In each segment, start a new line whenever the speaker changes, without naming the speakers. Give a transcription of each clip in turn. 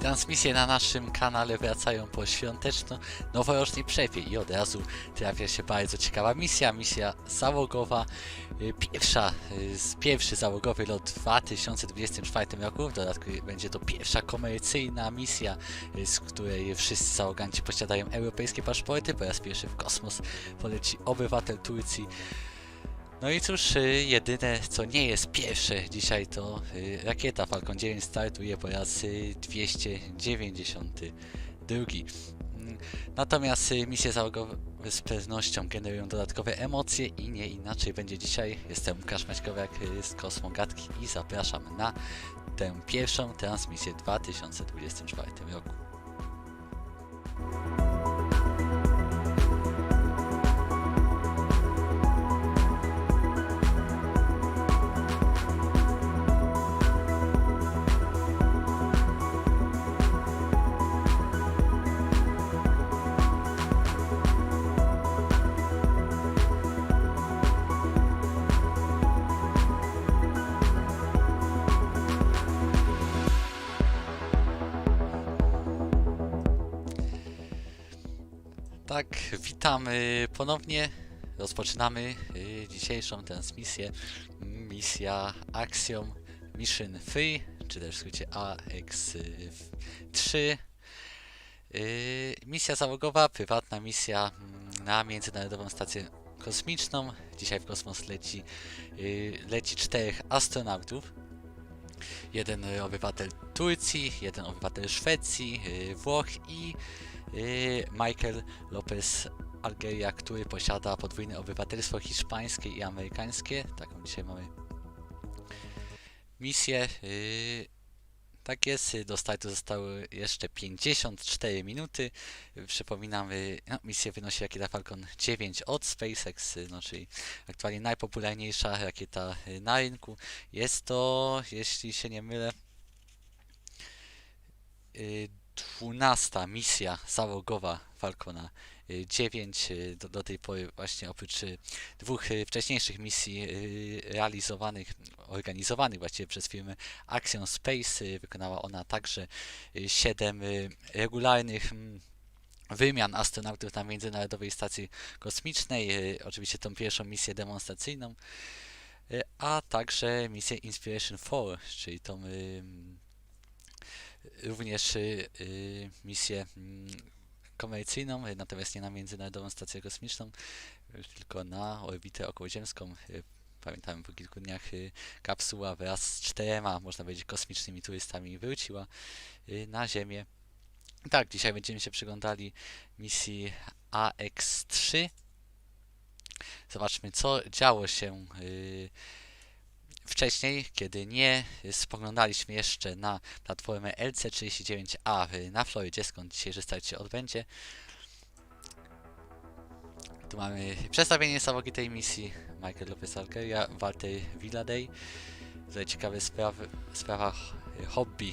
Transmisje na naszym kanale wracają po świąteczno-noworocznej przerwie i od razu trafia się bardzo ciekawa misja załogowa. Pierwszy załogowy lot w 2024 roku. W dodatku będzie to pierwsza komercyjna misja, z której wszyscy załoganci posiadają europejskie paszporty. Po raz pierwszy w kosmos poleci obywatel Turcji. No i cóż, jedyne co nie jest pierwsze dzisiaj to rakieta Falcon 9 startuje po raz 292. Natomiast misje załogowe z pewnością generują dodatkowe emocje i nie inaczej będzie dzisiaj. Jestem Łukasz Maćkowiak z Kosmogatki i zapraszam na tę pierwszą transmisję w 2024 roku. Tak, witamy ponownie. Rozpoczynamy dzisiejszą transmisję. Misja Axiom Mission Free, czy też w skrócie Ax-3. Misja załogowa, prywatna misja na Międzynarodową Stację Kosmiczną. Dzisiaj w kosmos leci 4 astronautów. Jeden obywatel Turcji, jeden obywatel Szwecji, Włoch i Michael Lopez Algeria, który posiada podwójne obywatelstwo hiszpańskie i amerykańskie. Taką dzisiaj mamy misję. Tak jest, do startu zostały jeszcze 54 minuty. Przypominam, misja wynosi Rakieta Falcon 9 od SpaceX, czyli aktualnie najpopularniejsza rakieta na rynku. Jest to, jeśli się nie mylę, 12. misja załogowa Falcona 9. Do tej pory właśnie oprócz dwóch wcześniejszych misji organizowanych właściwie przez firmę Axiom Space, wykonała ona także 7 regularnych wymian astronautów na Międzynarodowej Stacji Kosmicznej, oczywiście tą pierwszą misję demonstracyjną, a także misję Inspiration 4, czyli tą również misję komercyjną, natomiast nie na Międzynarodową Stację Kosmiczną, tylko na orbitę okołoziemską. Pamiętam, po kilku dniach kapsuła wraz z 4, można powiedzieć, kosmicznymi turystami wróciła na Ziemię. Tak, dzisiaj będziemy się przyglądali misji Ax-3. Zobaczmy, co działo się wcześniej, kiedy nie spoglądaliśmy jeszcze na platformę LC39A na Florydzie, skąd dzisiejszy start się odbędzie. Tu mamy przedstawienie załogi tej misji. Michael Lopez Algeria, Walter Villaday. Tutaj ciekawe sprawa hobby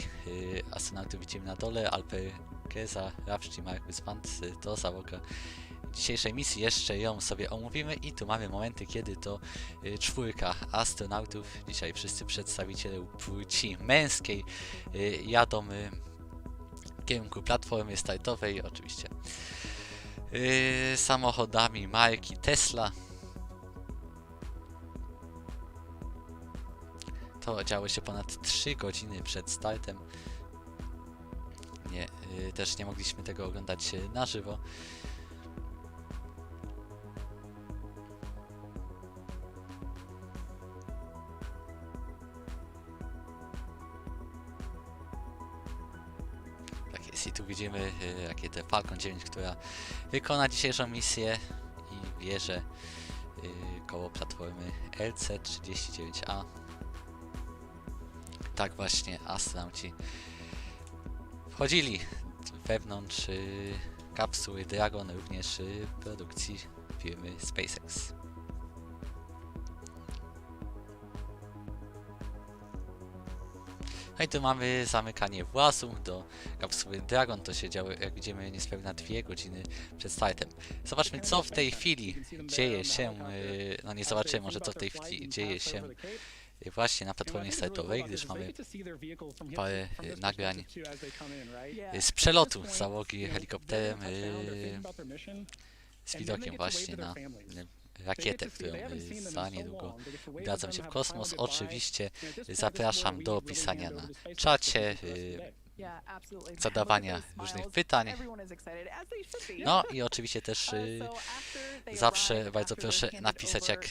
astronautów widzimy na dole. Alper Geza, Rapszci, Markus Band to załoga dzisiejszej misji. Jeszcze ją sobie omówimy i tu mamy momenty, kiedy to 4 astronautów, dzisiaj wszyscy przedstawiciele płci męskiej, jadą w kierunku platformy startowej, oczywiście samochodami marki Tesla. To działo się ponad 3 godziny przed startem. Też nie mogliśmy tego oglądać na żywo. I tu widzimy rakietę Falcon 9, która wykona dzisiejszą misję i wieże koło platformy LC39A. Tak właśnie astronauci wchodzili wewnątrz kapsuły Dragon, również produkcji firmy SpaceX. No i tu mamy zamykanie włazu do kapsuły Dragon. To się działo, jak widzimy, niespełna 2 godziny przed startem. Zobaczmy, co w tej chwili dzieje się. No nie zobaczymy może, co w tej chwili dzieje się właśnie na platformie startowej, gdyż mamy parę nagrań z przelotu załogi helikopterem z widokiem właśnie na rakietę, którą za niedługo udadzą się w kosmos. Oczywiście zapraszam do pisania na czacie, zadawania różnych pytań. No i oczywiście też zawsze bardzo proszę napisać, jak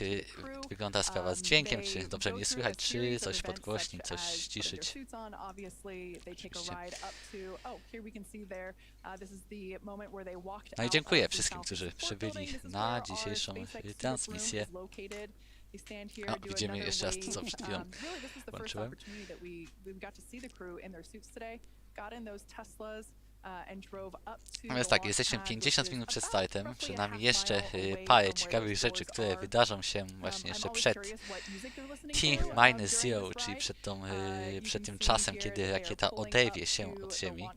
wygląda sprawa z dźwiękiem, czy dobrze mnie słychać, czy coś podgłośnić, coś ściszyć. No i dziękuję wszystkim, którzy przybyli na dzisiejszą transmisję. No, widzimy jeszcze raz to, co przed chwilą włączyłem. Natomiast tak, jesteśmy 50 minut przed startem, przed nami jeszcze parę ciekawych rzeczy, które wydarzą się właśnie jeszcze przed T-0, czyli przed tym czasem, kiedy rakieta oderwie się od Ziemi.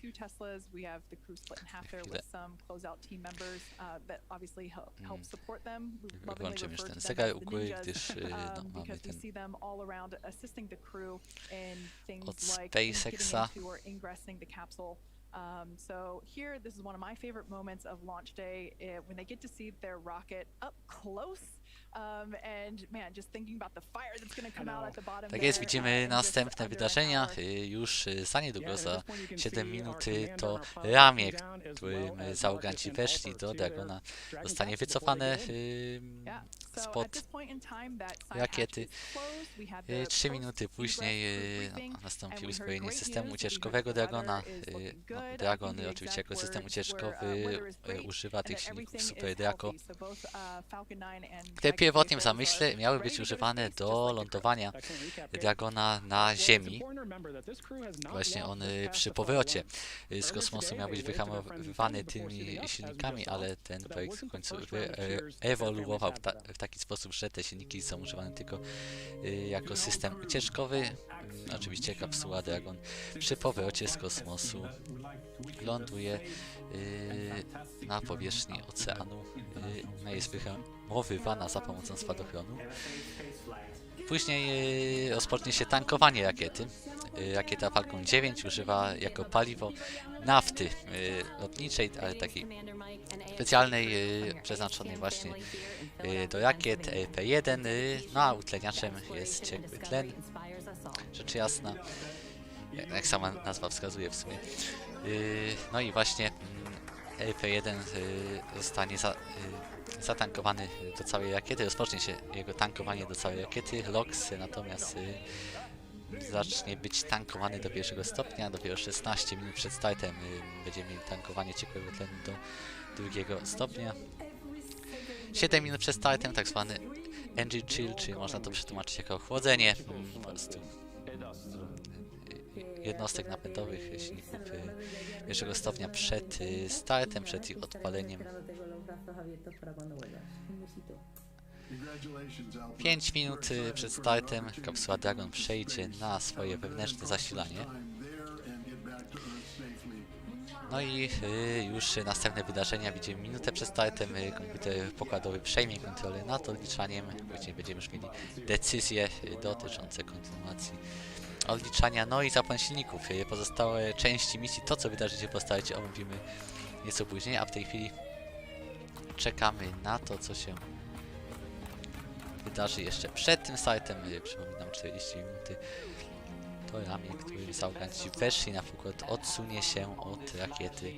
Two Teslas. We have the crew split in half there with some closeout team members that obviously help support them. We lovingly refer to them as the ninjas because we see them all around assisting the crew in things like getting into or ingressing the capsule. So here, this is one of my favorite moments of launch day when they get to see their rocket up close.
Tak jest, widzimy następne wydarzenia. Już za niedługo, za 7 minut, to ramię, którym załoganci weszli do Dragona, zostanie wycofane spod rakiety. 3 minuty później nastąpi uzbrojenie systemu ucieczkowego Dragona. Dragon oczywiście jako system ucieczkowy używa tych silników Super Draco, które pierwotnie w zamyśle miały być używane do lądowania Dragona na Ziemi. Właśnie on przy powrocie z kosmosu miał być wyhamowywany tymi silnikami, ale ten projekt w końcu ewoluował w taki sposób, że te silniki są używane tylko jako system ucieczkowy. Oczywiście kapsuła Dragon przy powrocie z kosmosu ląduje na powierzchni oceanu. Jest wyhamowywana za pomocą spadochronu. Później rozpocznie się tankowanie rakiety. Rakieta Falcon 9 używa jako paliwo nafty lotniczej, ale takiej specjalnej, przeznaczonej właśnie do rakiet P1. No a utleniaczem jest ciekły tlen, rzecz jasna, jak sama nazwa wskazuje w sumie. No i właśnie LP1 zostanie zatankowany do całej rakiety, rozpocznie się jego tankowanie do całej rakiety. LOX natomiast zacznie być tankowany do pierwszego stopnia, dopiero 16 minut przed startem będziemy mieli tankowanie ciekłego tlenu do drugiego stopnia. 7 minut przed startem tak zwany engine chill, czyli można to przetłumaczyć jako ochłodzenie po prostu jednostek napędowych silników pierwszego stopnia przed startem, przed ich odpaleniem. 5 minut przed startem kapsuła Dragon przejdzie na swoje wewnętrzne zasilanie. No i już następne wydarzenia widzimy minutę przed startem. Komputer pokładowy przejmie kontrolę nad odliczaniem. Później będziemy już mieli decyzje dotyczące kontynuacji odliczania, no i zapłon silników. Pozostałe części misji, to co wydarzy się po starcie, omówimy nieco później, a w tej chwili czekamy na to, co się wydarzy jeszcze przed tym startem. Przypominam, 40 minuty to ramię, którym załoganci weszli, na przykład odsunie się od rakiety.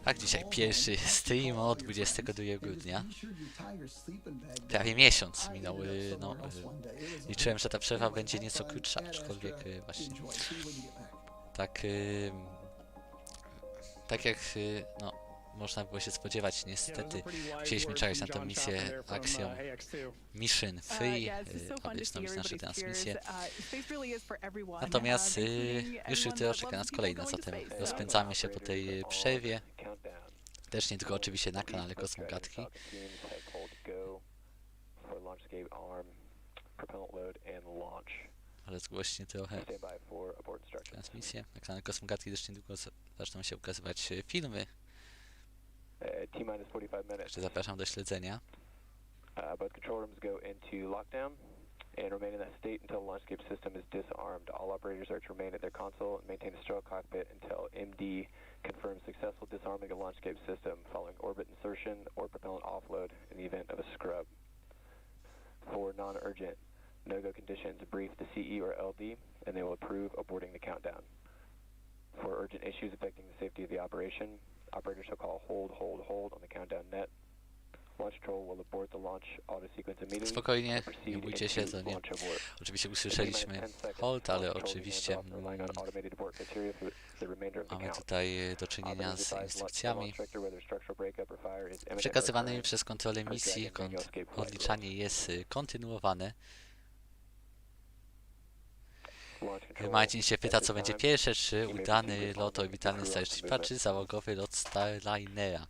Tak, dzisiaj pierwszy stream od 22 grudnia. Prawie miesiąc minął. No, liczyłem, że ta przerwa będzie nieco krótsza, aczkolwiek właśnie tak jak no, można było się spodziewać, niestety chcieliśmy czekać na tę misję Axiom Mission Free, aby wznowić nasze transmisje. Natomiast już jutro czeka nas kolejne, zatem rozpędzamy się po tej przerwie. Też nie tylko oczywiście na kanale Kosmogatki. Ale zgłośnie trochę transmisję. Na kanale Kosmogatki też niedługo zaczną się ukazywać filmy.
T-minus 45 minutes.
Jeszcze zapraszam do śledzenia.
Both control rooms go into lockdown and remain in that state until the launchscape system is disarmed. All operators are to remain at their console and maintain a sterile cockpit until MD confirms successful disarming of launchscape system following orbit insertion or propellant offload in the event of a scrub. For non-urgent no-go conditions, brief the CE or LD and they will approve aborting the countdown. For urgent issues affecting the safety of the operation, operators shall call hold on the countdown net. Launch control will abort the launch auto sequence immediately.
Spokojnie, nie bójcie się, to nie. Oczywiście usłyszeliśmy hold, ale oczywiście mamy tutaj do czynienia z instrukcjami przekazywanymi przez kontrolę misji. Odliczanie jest kontynuowane. Marcin się pyta, co będzie pierwsze, czy udany lot orbitalny Starshipa, czy załogowy lot Starlinera.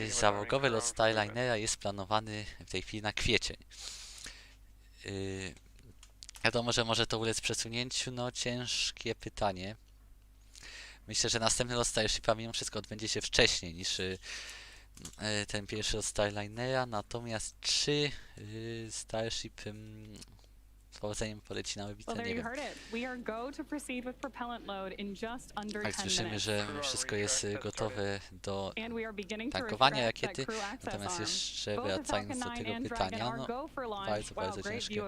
Załogowy lot Starlinera jest planowany w tej chwili na kwiecień. Wiadomo, że może to ulec przesunięciu, no ciężkie pytanie. Myślę, że następny lot Starshipa mimo wszystko odbędzie się wcześniej niż ten pierwszy lot Starlinera, natomiast czy Starship z powodzeniem poleci na orbitę, nie wiem. Tak, słyszymy, że wszystko jest gotowe do tankowania rakiety, natomiast jeszcze wracając do tego pytania, no bardzo ciężkie.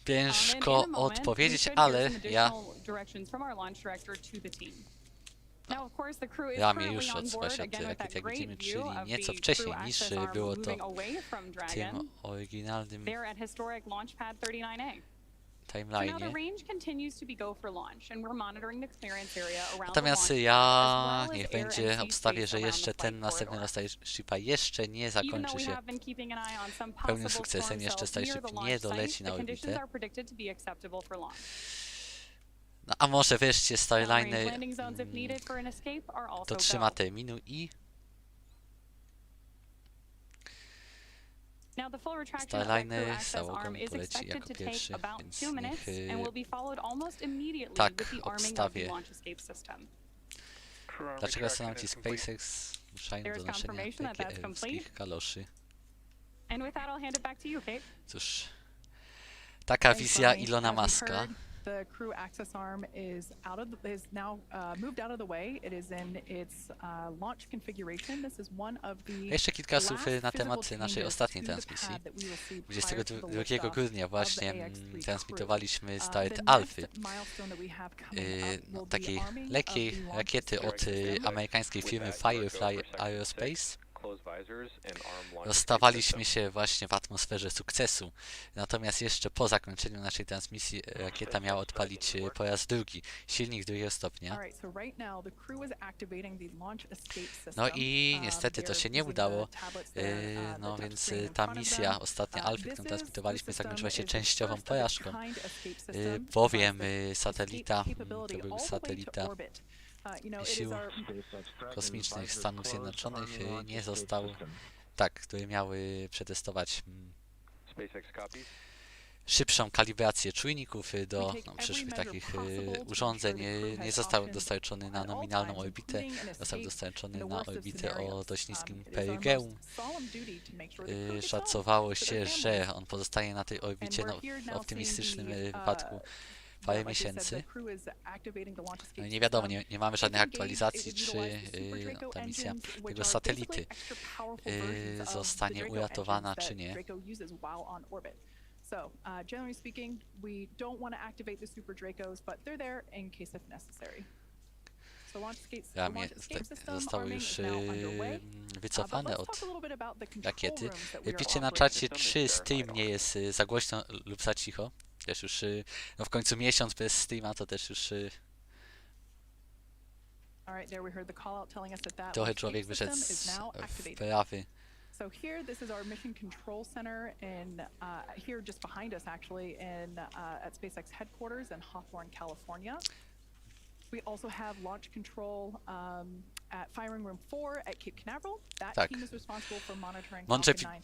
Ciężko odpowiedzieć, ale ja ramię już odsuwa się od rakiet, jak widzimy, czyli nieco wcześniej niż było to w tym oryginalnym timeline'ie. Natomiast ja niech będzie obstawię, że jeszcze ten następny lot Starshipa jeszcze nie zakończy się pełnym sukcesem, jeszcze Starship nie doleci na orbitę. No a może wreszcie Starliner dotrzyma terminu i Starliner z załogą poleci jako pierwszy, więc niech tak obstawię. Dlaczego astronauci SpaceX ruszają do noszenia PGL-owskich kaloszy? Cóż, taka wizja Ilona Muska.
The crew access arm is now moved out of the way. It is in its launch configuration. This is one of the
Jeszcze kilka słów na temat naszej ostatniej transmisji. 22 grudnia właśnie transmitowaliśmy start Alfy, takiej lekkiej rakiety od amerykańskiej firmy Firefly Aerospace. Rozstawaliśmy się właśnie w atmosferze sukcesu. Natomiast jeszcze po zakończeniu naszej transmisji rakieta miała odpalić po raz drugi silnik drugiego stopnia. No i niestety to się nie udało. No więc ta misja ostatnia Alfy, którą transmitowaliśmy, zakończyła się częściową porażką, bowiem satelita, to był satelita sił kosmicznych Stanów Zjednoczonych, nie został, tak, które miały przetestować szybszą kalibrację czujników do przyszłych takich urządzeń. Nie został dostarczony na nominalną orbitę, został dostarczony na orbitę o dość niskim perygeum. Szacowało się, że on pozostaje na tej orbicie, no, w optymistycznym wypadku parę miesięcy. No nie wiadomo, nie mamy żadnych aktualizacji, czy ta misja tego satelity zostanie uratowana, czy nie.
So, generally speaking, we don't want to activate the Super Dracos, but they're there in case if necessary.
Ramię zostało już wycofane od rakiety. Piszcie na czacie, czy stream nie jest za głośno lub za cicho. Też już no w końcu miesiąc bez streama to też już trochę człowiek wyszedł z wprawy.
So here, this is our mission control center in here just behind us actually in at SpaceX headquarters in Hawthorne, California. We also have launch control
Tak.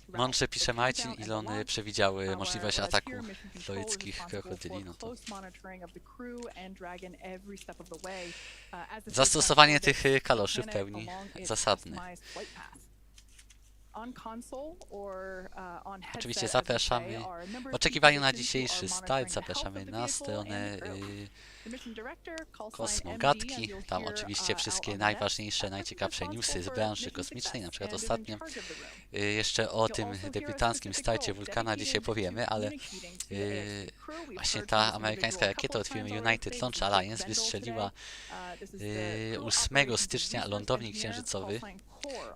Mądrze pisze Marcin, Elon przewidział możliwość ataku floryckich krokodyli. No to zastosowanie tych kaloszy w pełni zasadne. Oczywiście zapraszamy, w oczekiwaniu na dzisiejszy start, zapraszamy na stronę Kosmogatki. Tam oczywiście wszystkie najważniejsze, najciekawsze newsy z branży kosmicznej, na przykład ostatnio. Jeszcze o tym debiutanckim starcie Wulkana dzisiaj powiemy, ale właśnie ta amerykańska rakieta od firmy United Launch Alliance wystrzeliła 8 stycznia lądownik księżycowy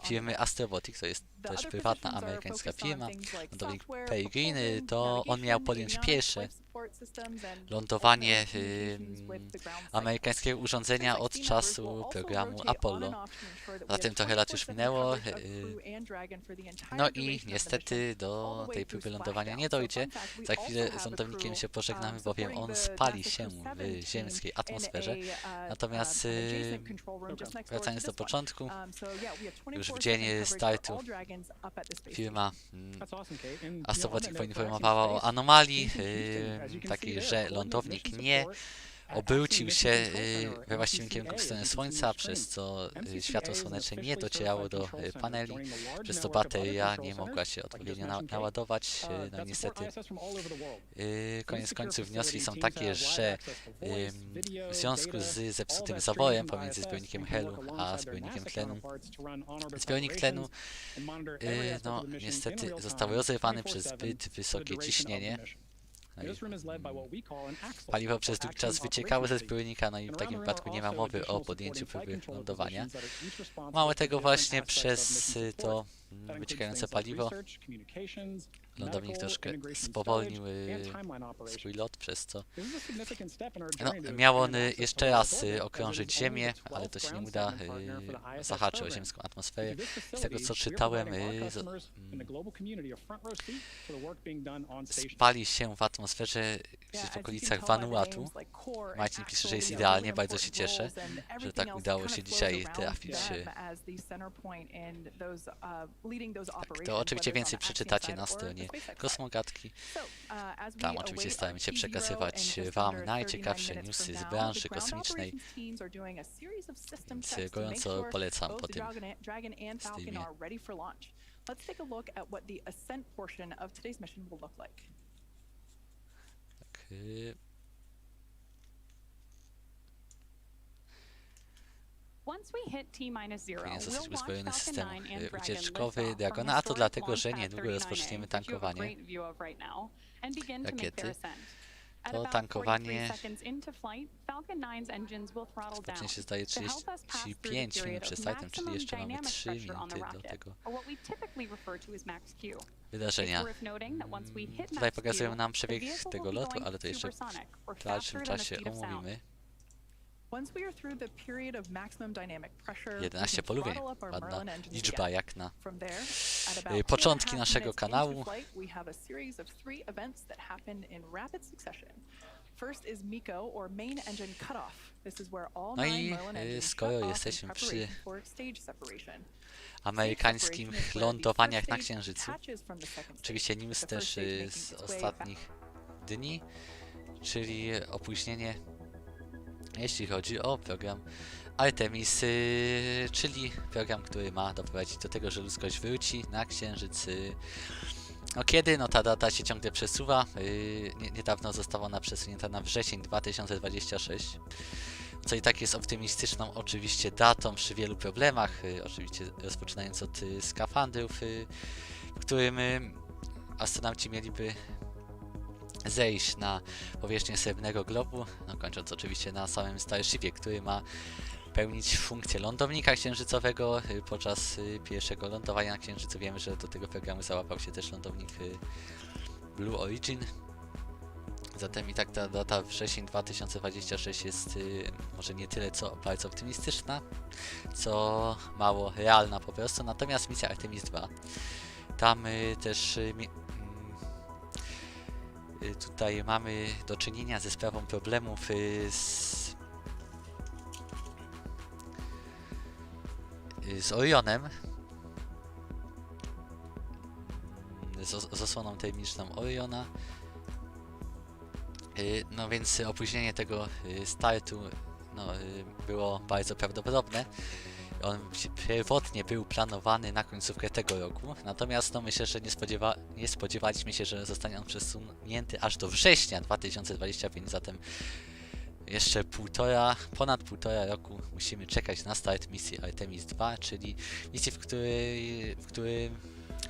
firmy Astrobotic, to jest też prywatna amerykańska firma. Lądownik Peregrine, to on miał podjąć pierwsze lądowanie amerykańskiego urządzenia od czasu programu Apollo. Zatem trochę lat już minęło. No i niestety do tej próby lądowania nie dojdzie. Za chwilę z lądownikiem się pożegnamy, bowiem on spali się w ziemskiej atmosferze. Natomiast wracając do początku, już w dzień startu firma Astrobotic poinformowała o anomalii takiej, że lądownik nie obrócił się we właściwym kierunku w stronę Słońca, przez co światło słoneczne nie docierało do paneli, przez co bateria nie mogła się odpowiednio naładować. No i niestety koniec końców wnioski są takie, że w związku z zepsutym zaworem pomiędzy zbiornikiem helu a zbiornikiem tlenu, zbiornik tlenu no niestety został rozerwany przez zbyt wysokie ciśnienie. No paliwo przez długi czas wyciekało ze zbiornika, no i w takim wypadku nie ma mowy o podjęciu próby lądowania. Mało tego, właśnie przez to wyciekające paliwo lądownik troszkę spowolnił swój lot, przez co no, miał on jeszcze raz okrążyć Ziemię, ale to się nie uda, zahaczy o ziemską atmosferę. Z tego co czytałem, spali się w atmosferze gdzieś w okolicach Vanuatu. Marcin pisze, że jest idealnie, bardzo się cieszę, że tak udało się dzisiaj trafić. Tak, to oczywiście więcej przeczytacie na stronie Kosmogatki. Tam oczywiście staramy się przekazywać Wam najciekawsze newsy z branży kosmicznej, więc gorąco polecam po tym streamie.
Let's take a look at what the ascent portion of today's mission will look like.
Powinien zostać uzbrojony system ucieczkowy Dragona, a to dlatego, że niedługo rozpoczniemy tankowanie rakiety. To tankowanie rozpocznie się zdaje 35 minut przed startem, czyli jeszcze mamy 3 minuty do tego wydarzenia. Tutaj pokazują nam przebieg tego lotu, ale to jeszcze w dalszym czasie omówimy. 11 polubień, ładna liczba jak na początki naszego kanału. No i skoro jesteśmy przy amerykańskim lądowaniach na Księżycu, oczywiście news też z ostatnich dni, czyli opóźnienie jeśli chodzi o program Artemis, czyli program, który ma doprowadzić do tego, że ludzkość wróci na Księżyc. No kiedy? No ta data się ciągle przesuwa. Niedawno została ona przesunięta na wrzesień 2026. Co i tak jest optymistyczną oczywiście datą przy wielu problemach. Oczywiście rozpoczynając od skafandrów, w którym astronauci mieliby zejść na powierzchnię srebrnego globu, no kończąc oczywiście na samym Starshipie, który ma pełnić funkcję lądownika księżycowego. Podczas pierwszego lądowania na Księżycu wiemy, że do tego programu załapał się też lądownik Blue Origin. Zatem i tak ta data wrzesień 2026 jest może nie tyle co bardzo optymistyczna, co mało realna po prostu. Natomiast misja Artemis 2, tam też tutaj mamy do czynienia ze sprawą problemów z Orionem, z osłoną tajemniczą Oriona. No więc opóźnienie tego startu było bardzo prawdopodobne. On pierwotnie był planowany na końcówkę tego roku, natomiast myślę, że nie spodziewaliśmy się, że zostanie on przesunięty aż do września 2025, zatem jeszcze ponad półtora roku musimy czekać na start misji Artemis II, czyli misji, w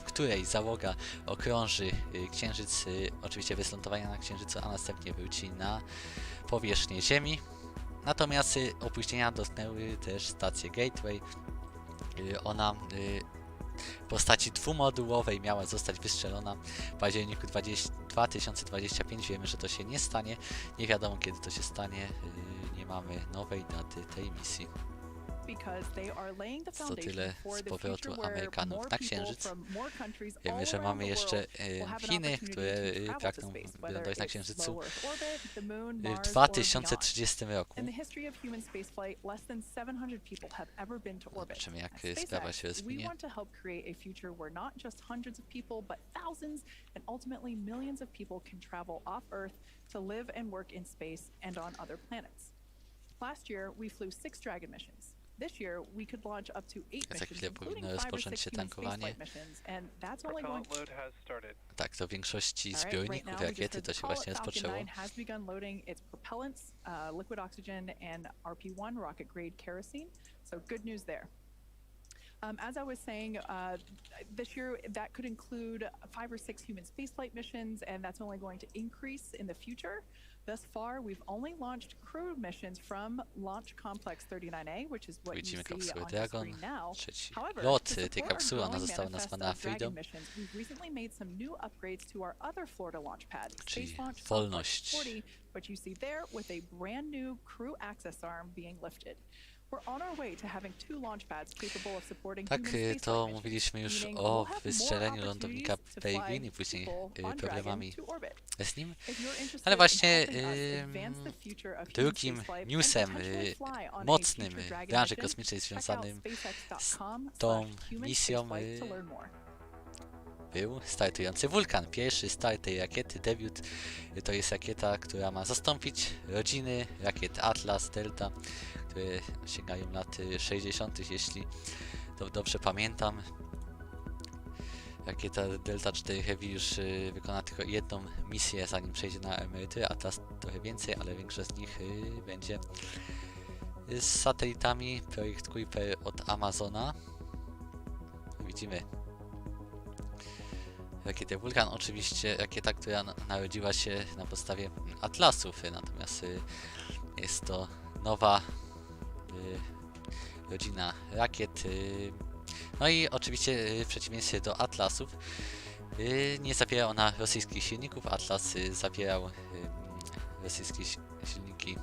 której załoga okrąży Księżyc, oczywiście bez lądowania na Księżycu, a następnie wróci na powierzchnię Ziemi. Natomiast opóźnienia dotknęły też stację Gateway. Ona w postaci dwumodułowej miała zostać wystrzelona w październiku 2025. Wiemy, że to się nie stanie. Nie wiadomo, kiedy to się stanie. Nie mamy nowej daty tej misji. To tyle z powrotu Amerykanów na Księżyc. Wiemy, że mamy jeszcze Chiny, które pragną wylądować na Księżycu w 2030 roku. Zobaczymy, jak sprawa się rozwinie.
Last year, we flew 6 Dragon missions. This year, we could launch up to 8
Za chwilę
missions,
powinno
including 5 or
rozpocząć
6
się
human
tankowanie.
spaceflight missions, and that's only going to...
Tak, to w większości
All right,
zbiorników
right now, we just
rakiety
heard
to
the
się
call.
właśnie
Falcon
rozpoczęło.
9 has begun loading its propellants, liquid oxygen, and RP-1 rocket grade kerosene. So good news there. As I was saying, this year that could include 5 or 6 human spaceflight missions, and that's only going to increase in the future. Thus far, we've only launched crew missions from Launch Complex 39A, which is what you
Widzimy
see
kapsułę
on your
Dragon,
screen now.
trzeci
However,
lot
to
tej
support our
kapsuły, ona
growing
została
manifest
nazwana
of Dragon
Freedom,
missions, we've recently made some new upgrades to our other Florida launch pad,
czyli
Space Launch Complex
wolność.
40, which you see there with a brand new crew access arm being lifted. We're on our way to having 2 launch pads capable of supporting
Tak,
human spaceflight
to
missions,
mówiliśmy już
meaning
o
we'll have more
wystrzeleniu lądownika
opportunities to
Peregrine
fly
i później
people on Dragon
problemami
to orbit.
z nim.
If you're interested
Ale
in
właśnie
helping us advance the future of human
drugim
spaceflight and
newsem
potentially fly on a
mocnym
future
w
Dragon
branży
mission,
kosmicznej
check out
związanym tą
spacex.com/human
misją
spaceflight to learn more.
był startujący Wulkan. Pierwszy start tej rakiety, debiut. To jest rakieta, która ma zastąpić rodziny rakiet Atlas, Delta, które sięgają lat 60., jeśli to dobrze pamiętam. Rakieta Delta 4 Heavy już wykona tylko jedną misję, zanim przejdzie na emeryturę. Atlas trochę więcej, ale większość z nich będzie z satelitami. Projekt Kuiper od Amazona. Widzimy rakietę Wulkan, oczywiście rakieta, która narodziła się na podstawie Atlasów, natomiast jest to nowa rodzina rakiet. No i oczywiście w przeciwieństwie do Atlasów nie zawiera ona rosyjskich silników. Atlas zawierał rosyjskie silniki.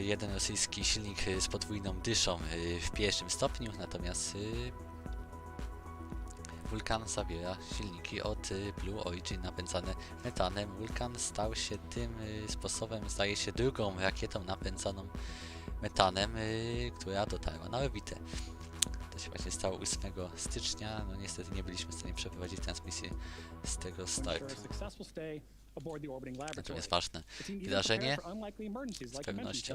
Jeden rosyjski silnik z podwójną dyszą w pierwszym stopniu, natomiast Wulkan zawiera silniki od Blue Origin napędzane metanem. Wulkan stał się tym sposobem, zdaje się, drugą rakietą napędzaną metanem, która dotarła na orbitę. To się właśnie stało 8 stycznia. No niestety nie byliśmy w stanie przeprowadzić transmisji z tego startu. Natomiast ważne wydarzenie z pewnością.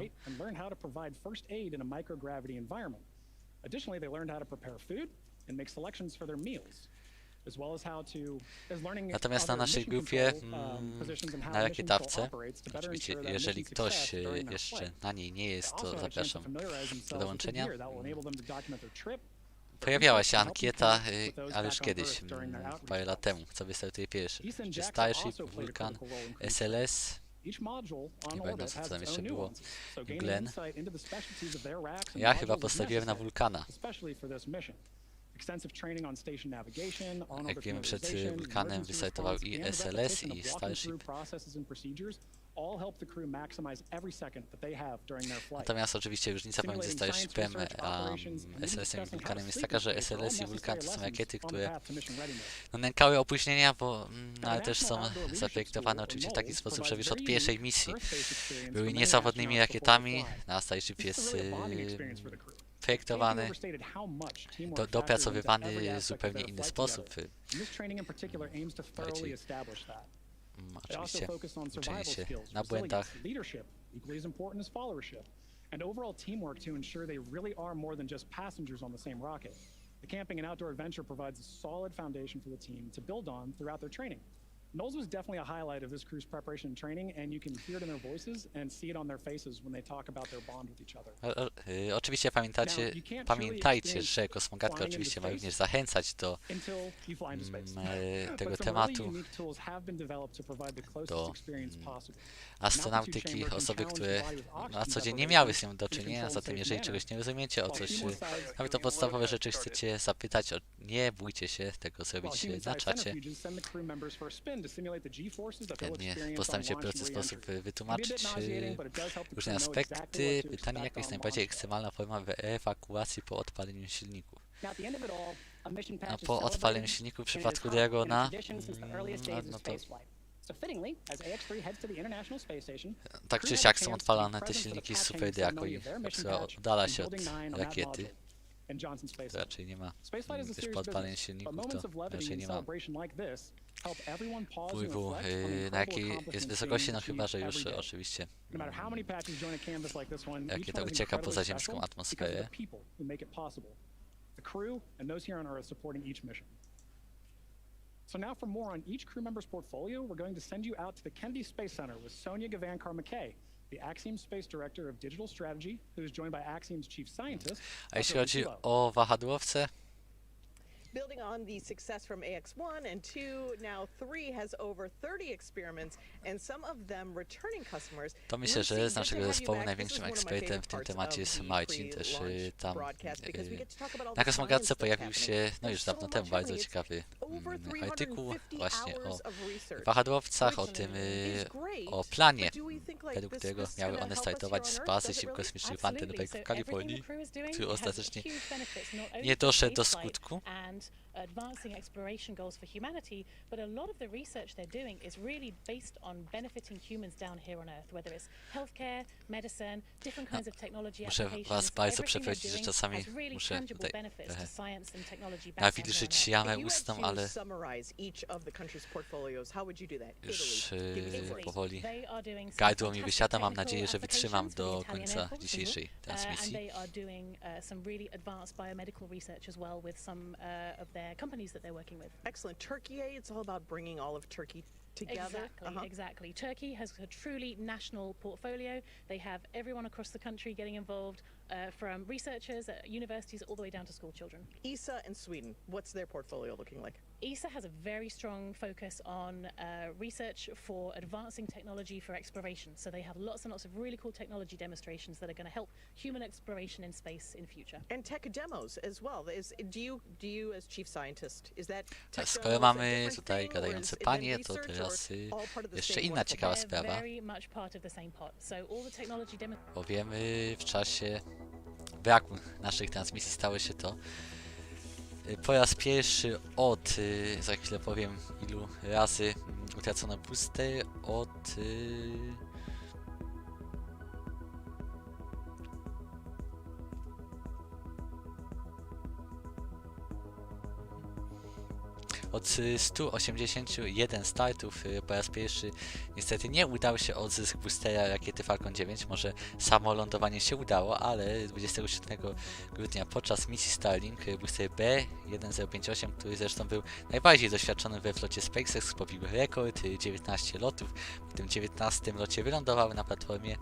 Natomiast na naszej grupie, na rakietawce, oczywiście jeżeli ktoś jeszcze na niej nie jest, to zapraszam do dołączenia. Pojawiała się ankieta, ale już kiedyś, parę lat temu, co wystartuje pierwszy. Czy Starship, Wulkan, SLS, nie pamiętam co tam jeszcze było, Glenn. Ja chyba postawiłem na Wulkana. Jak wiemy, przed wulkanem wystartował i SLS, i Starship. Natomiast oczywiście różnica pomiędzy Starshipem a SLS-em i wulkanem jest taka, że SLS i wulkan to są rakiety, które no, nękały opóźnienia, bo ale też są zaprojektowane oczywiście w taki sposób, że już od pierwszej misji były niezawodnymi rakietami, a Starship jest projektowany, dopracowywany w zupełnie inny sposób. Bardziej, oczywiście uczenie się na błędach.
And overall teamwork to ensure they really are more than just passengers on the same rocket. The camping and outdoor adventure provides a solid foundation for the team to build on throughout their training. Knowles was definitely a highlight of this cruise preparation and training, and you can hear it in their voices and see it on their faces when they talk about their bond with each other.
Oczywiście pamiętajcie, że kosmogatka oczywiście ma również zachęcać do tego tematu, do astronautyki, osoby, które na co dzień nie miały z nią do czynienia, zatem jeżeli czegoś nie rozumiecie, o coś, nawet o podstawowe rzeczy chcecie zapytać, nie bójcie się tego zrobić na czacie. Nie postaram się w prosty sposób wytłumaczyć różne aspekty. Pytanie, jaka jest najbardziej ekstremalna forma ewakuacji po odpaleniu silników? No, po odpaleniu silników w przypadku Dragona, no to tak czy siak są odpalane te silniki z Super Draco i która oddala się od rakiety. To raczej nie ma, też po odpaleniu silników to raczej nie ma wpływu na jakiej jest wysokości, no chyba, że już oczywiście rakieta ucieka poza ziemską atmosferę.
So now for more on each crew member's portfolio, we're going to send you out to the Kennedy Space Center with Sonia Gavankar-McKay, the Axiom Space Director of Digital Strategy, who is joined by Axiom's Chief Scientist.
A jeśli chodzi o wahadłowce,
building on the success from Ax-1 and 2, now 3 has over 30 experiments and some of them returning customers.
To myślę, że z naszego zespołu największym ekspertem w tym temacie jest Marcin, też tam na kosmogatce pojawił się, no już dawno temu, bardzo ciekawy artykuł właśnie o wahadłowcach, o tym, o planie, według którego miały one startować z bazy sił kosmicznych w Vandenberg w Kalifornii, który ostatecznie nie doszedł do skutku.
Advancing exploration goals for humanity, but a lot of the research they're doing is really based on benefiting humans down here on Earth, whether it's healthcare, medicine, different kinds of technology applications.
Muszę was bardzo przeprosić, że czasami muszę tutaj nawilżyć jamę ustną, ale już powoli gardło mi wysiada. Mam nadzieję, że wytrzymam do końca dzisiejszej transmisji.
Companies that they're working with.
Excellent. Turkey, it's all about bringing all of Turkey together.
Exactly. Turkey has a truly national portfolio. They have everyone across the country getting involved, from researchers at universities all the way down to school children.
ESA and Sweden, what's their portfolio looking like?
ESA has a very strong focus on research for advancing technology for exploration. So they have lots and lots of really cool technology demonstrations that are going to help human exploration in space in future.
And tech demos as well. Do you as chief scientist, is that
skoro mamy tutaj gadające panie, to teraz jeszcze inna ciekawa sprawa. Bo wiemy, w czasie braku naszych transmisji stało się to po raz pierwszy od, za chwilę powiem ilu razy utracono booster, od od 181 startów po raz pierwszy niestety nie udał się odzysk boostera rakiety Falcon 9. Może samo lądowanie się udało, ale 27 grudnia podczas misji Starlink booster B1058, który zresztą był najbardziej doświadczony we flocie SpaceX, pobił rekord 19 lotów. W tym 19 locie wylądowały na platformie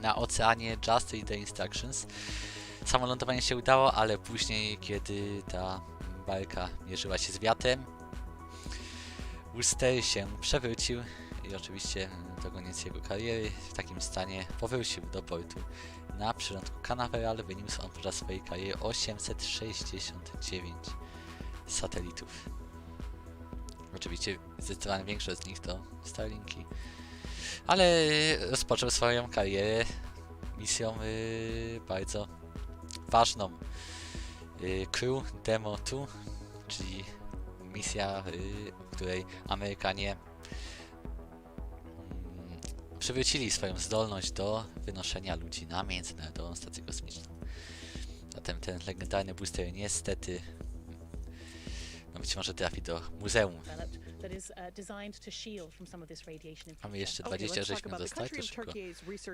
na oceanie Just Read the Instructions. Samo lądowanie się udało, ale później, kiedy ta barka mierzyła się z wiatrem, booster się przewrócił i oczywiście to koniec jego kariery. W takim stanie powrócił do portu na Przylądku Canaveral wyniósł on podczas swojej kariery 869 satelitów. Oczywiście zdecydowanie większość z nich to Starlinki, ale rozpoczął swoją karierę misją bardzo ważną. Crew Demo 2, czyli misja, w której Amerykanie przywrócili swoją zdolność do wynoszenia ludzi na Międzynarodową Stację Kosmiczną. Zatem ten legendarny booster niestety być może trafi do muzeum. Mamy jeszcze 26 minut do startu, szybko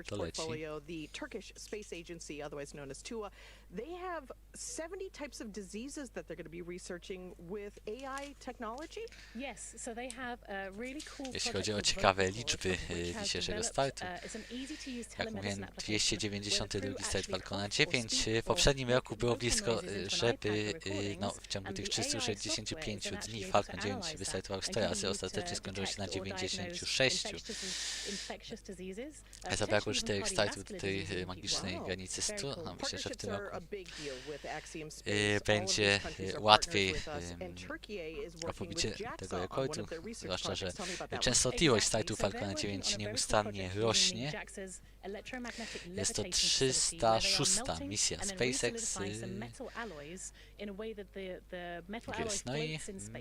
to leci.
The Turkish Space Agency, otherwise known as TUA, they have 70 types of diseases that they're going to be researching with AI technology.
Yes, so they have a really cool.
Jeśli chodzi o ciekawe liczby dzisiejszego startu, jak mówiłem, 292 start Falcona 9. W poprzednim roku było blisko, żeby w ciągu tych 365 dni Falcon 9 wystartował 4 razy, ostatecznie skończyło się na 96. Zabrakło 4 startów do tej magicznej granicy 100. No, myślę, że w tym roku będzie łatwiej o pobicie tego rekordu, zwłaszcza, że częstotliwość startów Falcona 9 nieustannie rośnie. Jest to 306. misja SpaceX. No i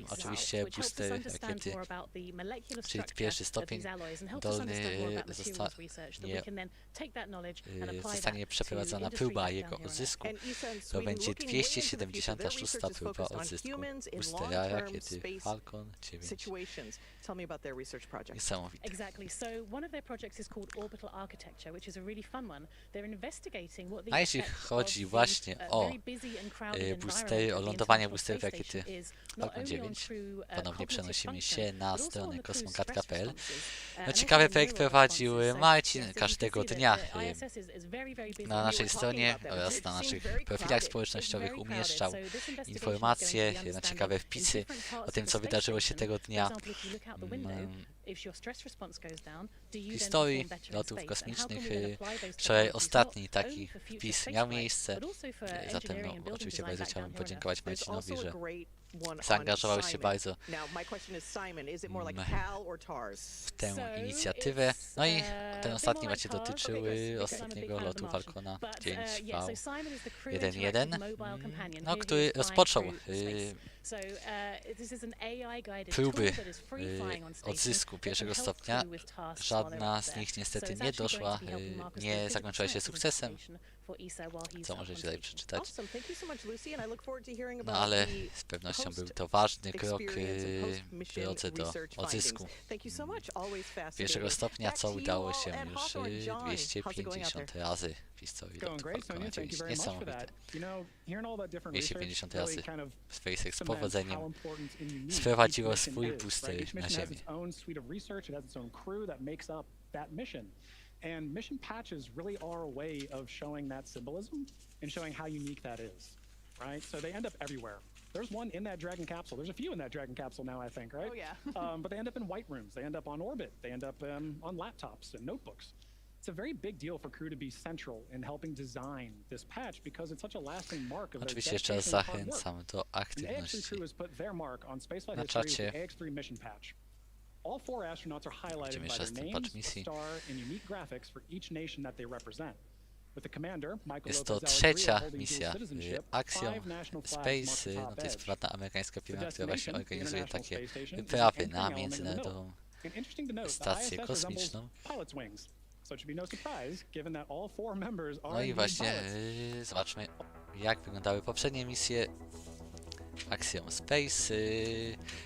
oczywiście booster rakiety, czyli pierwszy stopień dolny, zostanie przeprowadzona próba jego odzysku. To będzie 276. próba odzysku boostera rakiety Falcon 9. Niesamowite. A jeśli chodzi właśnie o boostery, o lądowanie boosterów rakiety Falcon 9, ponownie przenosimy się na stronę kosmogat.pl. No, ciekawy projekt prowadził Marcin. Każdego dnia na naszej stronie oraz na naszych profilach społecznościowych umieszczał informacje na ciekawe wpisy o tym, co wydarzyło się tego dnia w historii lotów kosmicznych. Wczoraj ostatni taki wpis miał miejsce, zatem oczywiście bardzo chciałbym podziękować Marcinowi, że zaangażował się bardzo w tę inicjatywę. No i ten ostatni właśnie dotyczył ostatniego lotu Falcona 9V11, no, który rozpoczął próby odzysku pierwszego stopnia. Żadna z nich niestety nie doszła, nie zakończyła się sukcesem, co możecie tutaj przeczytać. No ale z pewnością był to ważny krok w drodze do odzysku pierwszego stopnia, co udało się już 250 razy w historii lotu Falcona 9. Niesamowite. 250 razy SpaceX z powodzeniem sprowadziło swój booster na Ziemię.
And mission patches really are a way of showing that symbolism and showing how unique that is, right? So they end up everywhere. There's one in that Dragon capsule. There's a few in that Dragon capsule now, I think, right?
Oh, yeah.
But they end up in white rooms. They end up on orbit. They end up on laptops and notebooks. It's a very big deal for crew to be central in helping design this patch because it's such a lasting mark of their
Oczywiście jeszcze raz
dedication and hard work.
zachęcam do
And the
aktywności
Ax-3 crew has put their mark on spaceflight
na
history with
czacie.
the Ax-3 mission patch. All 4 astronauts are highlighted by their names, star, and unique graphics for each nation that they represent. With the commander, Michael
Jest to
Lopez
trzecia
holding dual
misja
citizenship,
Axiom
5 national flags mark
Space.
the
No,
top
to jest
edge.
prywatna amerykańska firma,
The
która właśnie
destination,
organizuje
International
takie
Space Station, is
wyprawy
an
na
anchoring element in the middle.
Międzynarodową
And interesting to note, the
Stację
ISS
Kosmiczną.
resembles pilot's wings. So it should be no surprise, given that all 4 members are
No i
indeed
właśnie
pilots.
zobaczmy, jak wyglądały poprzednie misje Axiom Space.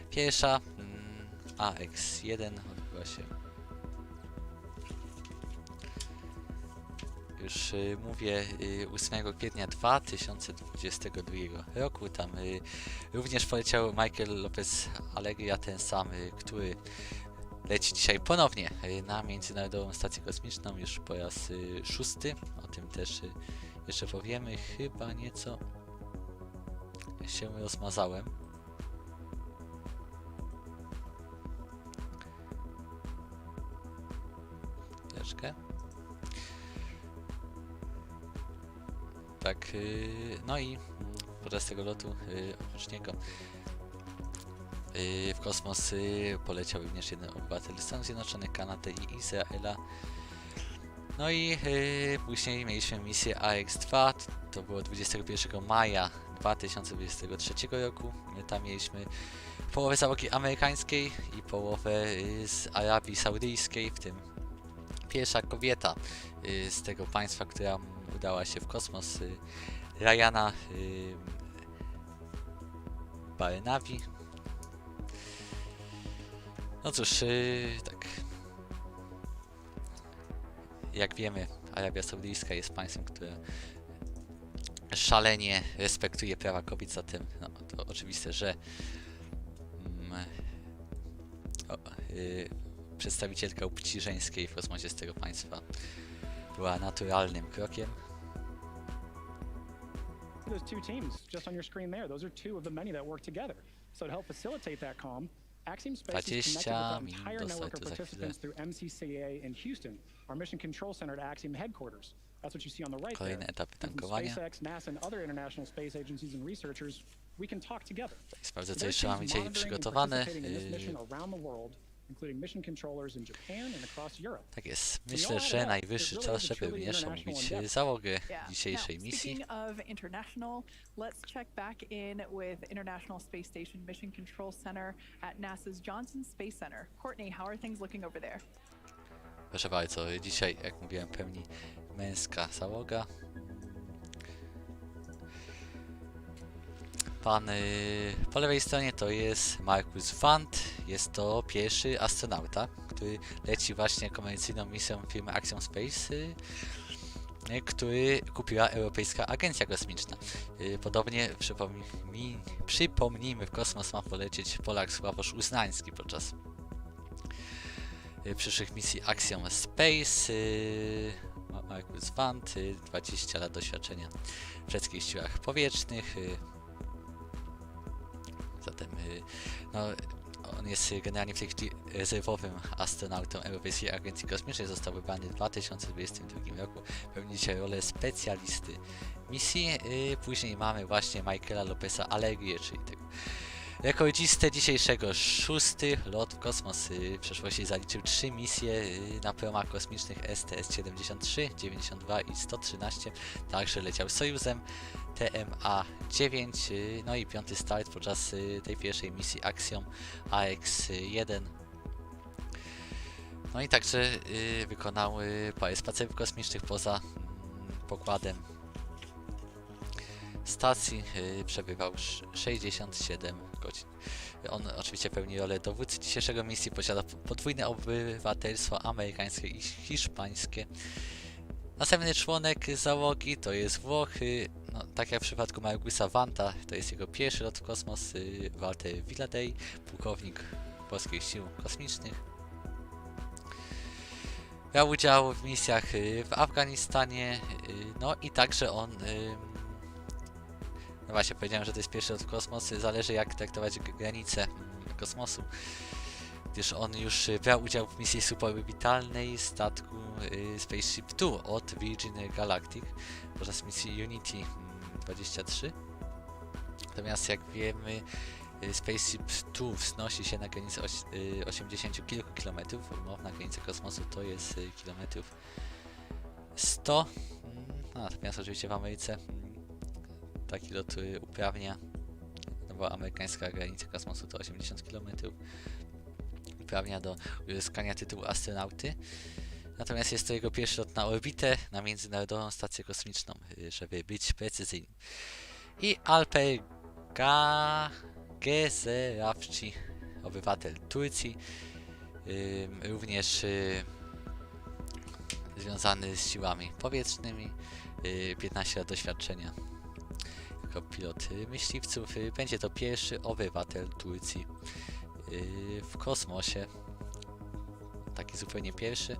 Pierwsza Ax-1 odbyła się, już mówię, 8 kwietnia 2022 roku. Tam również poleciał Michael Lopez Alegria, ten sam, który leci dzisiaj ponownie na Międzynarodową Stację Kosmiczną już po raz 6. O tym też jeszcze powiemy. Chyba nieco się rozmazałem. Troszkę. Tak, no i podczas tego lotu oprócz niego w kosmos poleciał również jeden obywatel Stanów Zjednoczonych, Kanady i Izraela. No i później mieliśmy misję Ax-3, to było 21 maja 2023 roku. My tam mieliśmy połowę załogi amerykańskiej i połowę z Arabii Saudyjskiej, w tym pierwsza kobieta z tego państwa, która udała się w kosmos, Ryana Barnawi. No cóż, tak. Jak wiemy, Arabia Saudyjska jest państwem, które szalenie respektuje prawa kobiet, zatem no, to oczywiste, że przedstawicielka płci żeńskiej w kosmosie z tego państwa była naturalnym krokiem.
Those two teams just on your screen there, those are two of the many that work together. So to help facilitate that comm, Axiom Space is connected with an entire network of participants through MCCA in Houston, our mission control center at Axiom headquarters. That's what you see on the right there.
Kolejne etapy
From
tankowania.
SpaceX, NASA and other international space agencies and researchers, we can talk together.
Sprawdzę, co jeszcze mamy dzisiaj przygotowane. Tak jest. Myślę, że najwyższy czas, żeby również omówić załogę dzisiejszej misji.
Speaking of international, let's check back in with International Space Station Mission Control Center at NASA's Johnson Space Center. Courtney, how are things looking over there?
Proszę bardzo, dzisiaj, jak mówiłem, pełni męska załoga. Pan po lewej stronie to jest Markus Wandt, jest to pierwszy astronauta, który leci właśnie komercyjną misją firmy Axiom Space, który kupiła Europejska Agencja Kosmiczna. Podobnie przypomnijmy, w kosmos ma polecieć Polak Sławosz Uznański podczas przyszłych misji Axiom Space. Markus Wandt, 20 lat doświadczenia w szwedzkich siłach powietrznych. Zatem no, on jest generalnie w tej chwili rezerwowym astronautą Europejskiej Agencji Kosmicznej. Został wybrany w 2022 roku. Pełni dzisiaj rolę specjalisty misji. Później mamy właśnie Michaela Lopeza Alegrię, czyli tego rekordzistę dzisiejszego. 6. lot w kosmos. W przeszłości zaliczył 3 misje na promach kosmicznych STS-73, 92 i 113. Także leciał Sojuzem TMA-9, no i 5. start podczas tej pierwszej misji Axiom Ax-1. No i także wykonał parę spacerów kosmicznych poza pokładem stacji, przebywał 67 godzin. On oczywiście pełni rolę dowódcy dzisiejszego misji, posiada podwójne obywatelstwo amerykańskie i hiszpańskie. Następny członek załogi to jest Włoch, no, tak jak w przypadku Markusa Wandta, to jest jego pierwszy lot w kosmos, Walter Villadej, pułkownik polskich sił kosmicznych. Brał udział w misjach w Afganistanie, no i także on, no właśnie powiedziałem, że to jest pierwszy lot w kosmos, zależy jak traktować granice kosmosu, gdyż on już brał udział w misji suborbitalnej statku Spaceship 2 od Virgin Galactic podczas misji Unity 23. Natomiast jak wiemy, Spaceship 2 wznosi się na granicę 80 kilku kilometrów, umowna granica kosmosu to jest kilometrów 100. Natomiast oczywiście w Ameryce taki lot uprawnia, no bo amerykańska granica kosmosu to 80 km, uprawnia do uzyskania tytułu astronauty. Natomiast jest to jego pierwszy lot na orbitę, na Międzynarodową Stację Kosmiczną, żeby być precyzyjnym. I Alper Gezerawci, obywatel Turcji, również związany z siłami powietrznymi, 15 lat doświadczenia jako pilot myśliwców. Będzie to pierwszy obywatel Turcji w kosmosie, taki zupełnie pierwszy.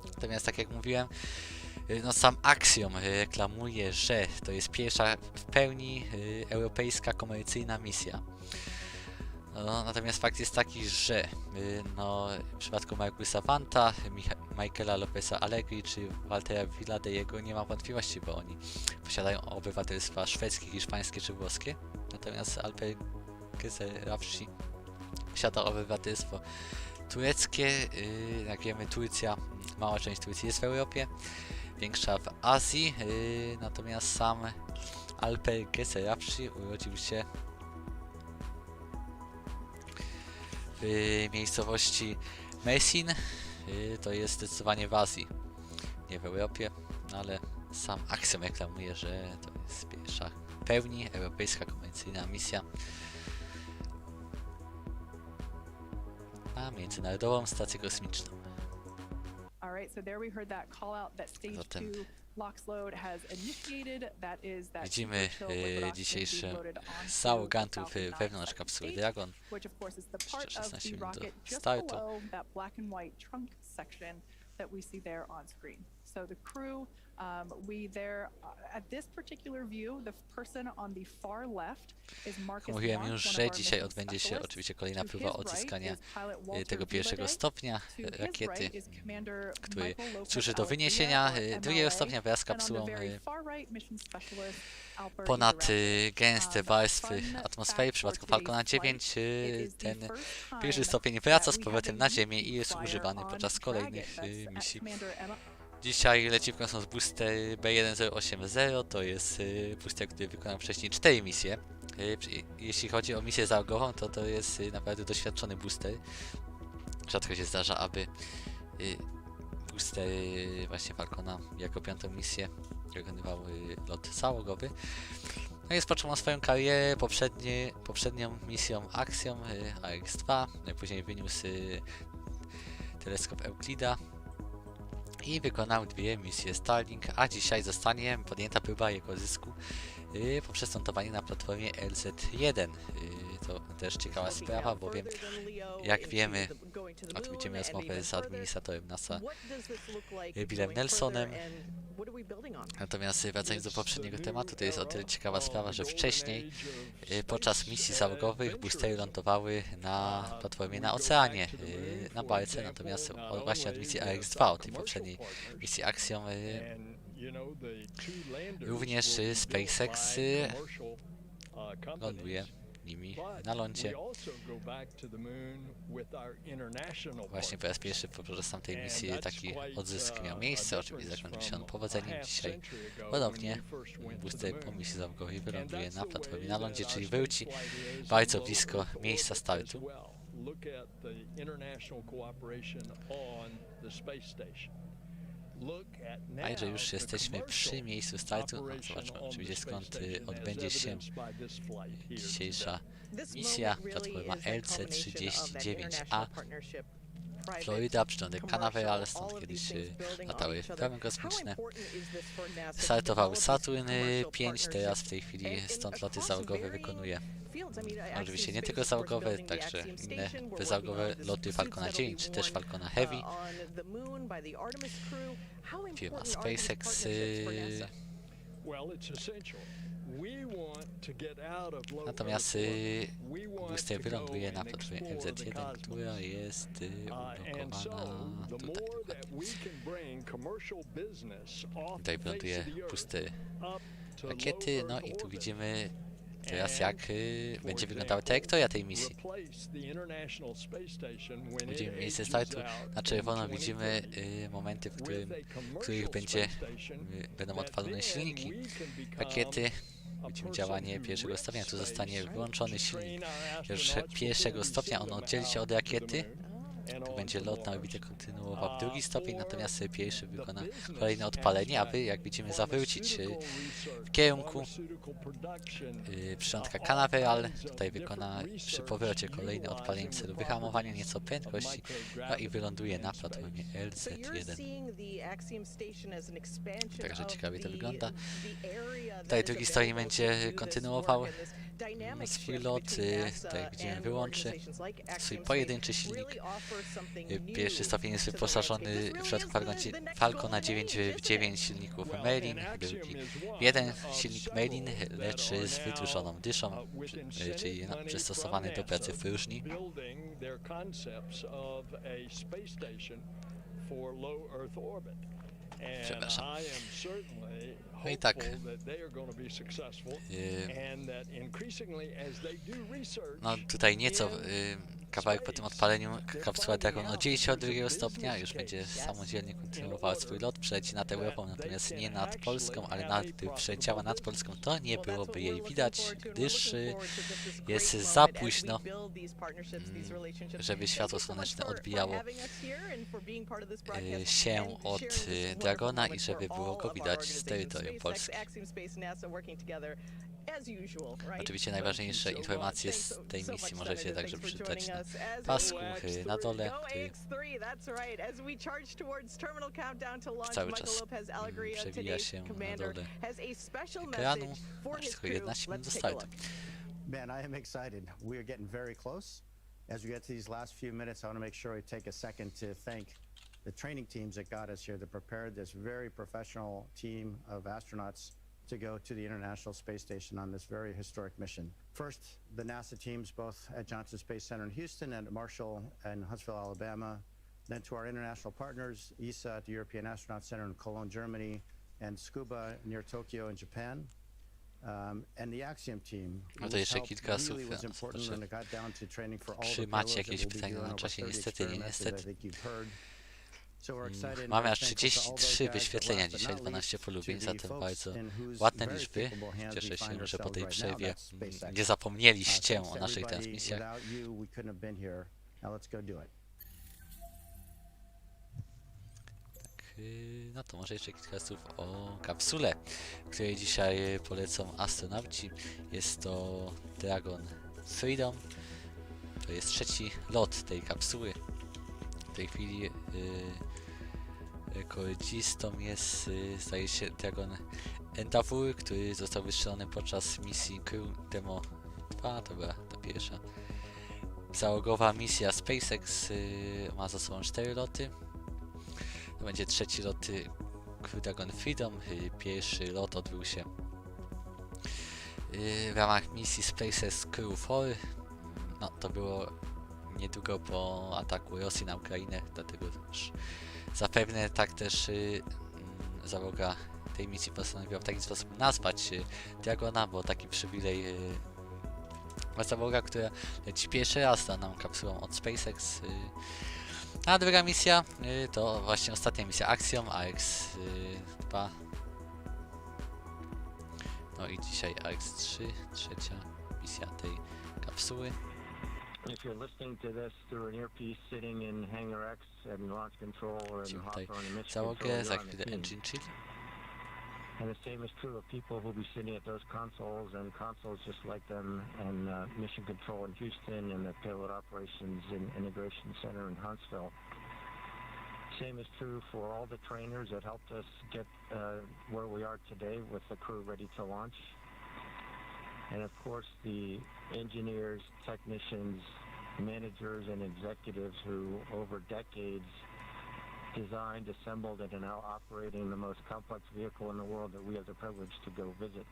Natomiast tak jak mówiłem, no sam Axiom reklamuje, że to jest pierwsza w pełni europejska komercyjna misja. No, natomiast fakt jest taki, że no, w przypadku Markusa Wandta, Michaela Lopeza Allegri czy Waltera Villadeiego nie ma wątpliwości, bo oni posiadają obywatelstwa szwedzkie, hiszpańskie czy włoskie. Natomiast Alper Gezerafshi posiada obywatelstwo tureckie. Jak wiemy, Turcja, mała część Turcji jest w Europie, większa w Azji. Natomiast sam Alper Gezerafshi urodził się w miejscowości Mersin, to jest zdecydowanie w Azji, nie w Europie, no ale sam Axiom reklamuje, że to jest pierwsza w pełni europejska komercyjna misja na Międzynarodową Stację Kosmiczną. Zatem widzimy dzisiejszych załogantów wewnątrz kapsuły Dragon. Jeszcze 16 minut do startu. Mówiłem już, że dzisiaj odbędzie się oczywiście kolejna próba odzyskania tego pierwszego stopnia rakiety, który służy do wyniesienia drugiego stopnia wraz z kapsułą ponad gęste warstwy atmosfery. W przypadku Falcona 9 ten pierwszy stopień wraca z powrotem na Ziemię i jest używany podczas kolejnych misji. Dzisiaj leci w kosmos booster B1080, to jest booster, który wykonał wcześniej 4 misje. Jeśli chodzi o misję załogową, to jest naprawdę doświadczony booster. Rzadko się zdarza, aby booster właśnie Falcona jako 5. misję wykonywał lot załogowy. No i rozpoczął swoją karierę poprzednią misją Axiom, Ax-3, później wyniósł teleskop Euklida i wykonał 2 misje Starlink, a dzisiaj zostanie podjęta próba jego zysku poprzez lądowanie na platformie LZ-1. To też ciekawa sprawa, bowiem jak wiemy, a tu widzimy rozmowę z administratorem NASA Billem Nelsonem. Natomiast wracając do poprzedniego tematu, to jest o tyle ciekawa sprawa, że wcześniej podczas misji załogowych boostery lądowały na platformie na oceanie, na barce, natomiast właśnie od misji Ax-2, od tej poprzedniej misji Axiom, również SpaceX ląduje nimi na lądzie. Właśnie po raz pierwszy podczas tamtej misji taki odzysk miał miejsce, oczywiście zakończył się on powodzeniem. Dzisiaj ponownie booster po misji załogowej wyląduje na platformie na lądzie, czyli wróci bardzo blisko miejsca startu. A że już jesteśmy przy miejscu startu, no zobaczmy oczywiście skąd odbędzie się dzisiejsza misja, platforma LC-39A, Floryda, Przylądek Canaveral, stąd kiedyś latały firmy kosmiczne. Startował Saturn 5, teraz w tej chwili stąd loty załogowe wykonuje oczywiście nie tylko załogowe, także inne bezzałogowe loty Falcona 9 czy też Falcona Heavy. Firma SpaceX. Natomiast booster wyląduje na platformie LZ-1, która jest ulokowana tutaj. Tutaj wyląduje booster rakiety, no i tu widzimy teraz jak będzie wyglądała trajektoria tej misji. Widzimy miejsce startu, na czerwono widzimy momenty, w których będą odpalone silniki rakiety. Widzimy działanie pierwszego stopnia, tu zostanie wyłączony silnik pierwszego stopnia, on oddzieli się od rakiety. Tu będzie lot na orbitę kontynuował drugi stopień, natomiast pierwszy wykona kolejne odpalenie, aby, jak widzimy, zawrócić w kierunku Przylądka Canaveral. Tutaj wykona przy powrocie kolejne odpalenie w celu wyhamowania nieco prędkości, no i wyląduje na platformie LZ-1. Także ciekawie to wygląda. Tutaj drugi stopień będzie kontynuował swój lot. Tutaj widzimy wyłączy swój pojedynczy silnik. Pierwszy stopień jest wyposażony w przypadku Falcona 9 w 9 silników Merlin, drugi jeden silnik Merlin, lecz z wydłużoną dyszą, czyli przystosowany do pracy w próżni.
for low Earth orbit. And I am certainly hopeful that they are going to be successful and that increasingly as they do research.
No tutaj nieco kawałek po tym odpaleniu kapsuła Dragon oddzieli się od drugiego stopnia, już będzie samodzielnie kontynuowała swój lot, przeleci nad Europą, natomiast nie nad Polską, ale gdyby przeleciała nad Polską, to nie byłoby jej widać, gdyż jest za późno, żeby światło słoneczne odbijało się od Dragona i żeby było go widać z terytorium Polski. Oczywiście najważniejsze informacje z tej misji możecie także przeczytać na pasku na dole, który cały czas przewija się na dole ekranu, aż tylko 11 minut do startu.
Man, I am excited. We are getting very close. As we get to these last few minutes, I want to make sure we take a second to thank the training teams that got us here, that prepared this very professional team of astronauts to go to the International Space Station on this very historic mission. First, the NASA teams, both at Johnson Space Center in Houston and at Marshall and Huntsville, Alabama. Then to our international partners, ESA at the European Astronaut Center in Cologne, Germany, and SCUBA near Tokyo in Japan. And the Axiom team,
No to jeszcze kilka słów. Czy macie jakieś pytania na czasie? Niestety nie, niestety. Mamy aż 33 wyświetlenia dzisiaj, 12 polubień, zatem bardzo ładne liczby. Cieszę się, że po tej przerwie nie zapomnieliście o naszych transmisjach. No to może jeszcze kilka słów o kapsule, której dzisiaj polecą astronauci. Jest to Dragon Freedom. To jest trzeci lot tej kapsuły. W tej chwili rekordzistą jest, zdaje się, Dragon Endeavour, który został wystrzelony podczas misji Crew Demo 2, to była ta pierwsza. Załogowa misja SpaceX ma za sobą 4 loty. To będzie trzeci lot Crew Dragon Freedom. Pierwszy lot odbył się w ramach misji SpaceX Crew 4. No, to było niedługo po ataku Rosji na Ukrainę, dlatego też zapewne tak też załoga tej misji postanowiła w taki sposób nazwać Dragona, bo taki przywilej ma załoga, która leci pierwszy raz daną kapsułą od SpaceX. A druga misja to właśnie ostatnia misja Axiom, Ax-2. No i dzisiaj Ax-3, trzecia misja tej kapsuły.
If you're listening to this through an earpiece sitting in Hangar X and launch control or in Hawthorne and mission control,
załogę, za
you're on the
chwilę
team.
engine chill.
And the same is true of people who'll be sitting at those consoles and consoles just like them and mission control in Houston and the payload operations and integration center in Huntsville. Same is true for all the trainers that helped us get where we are today with the crew ready to launch. And of course the engineers, technicians, managers, and executives who over decades designed, assembled, and are now operating the most complex vehicle in the world that we have the privilege to go visit.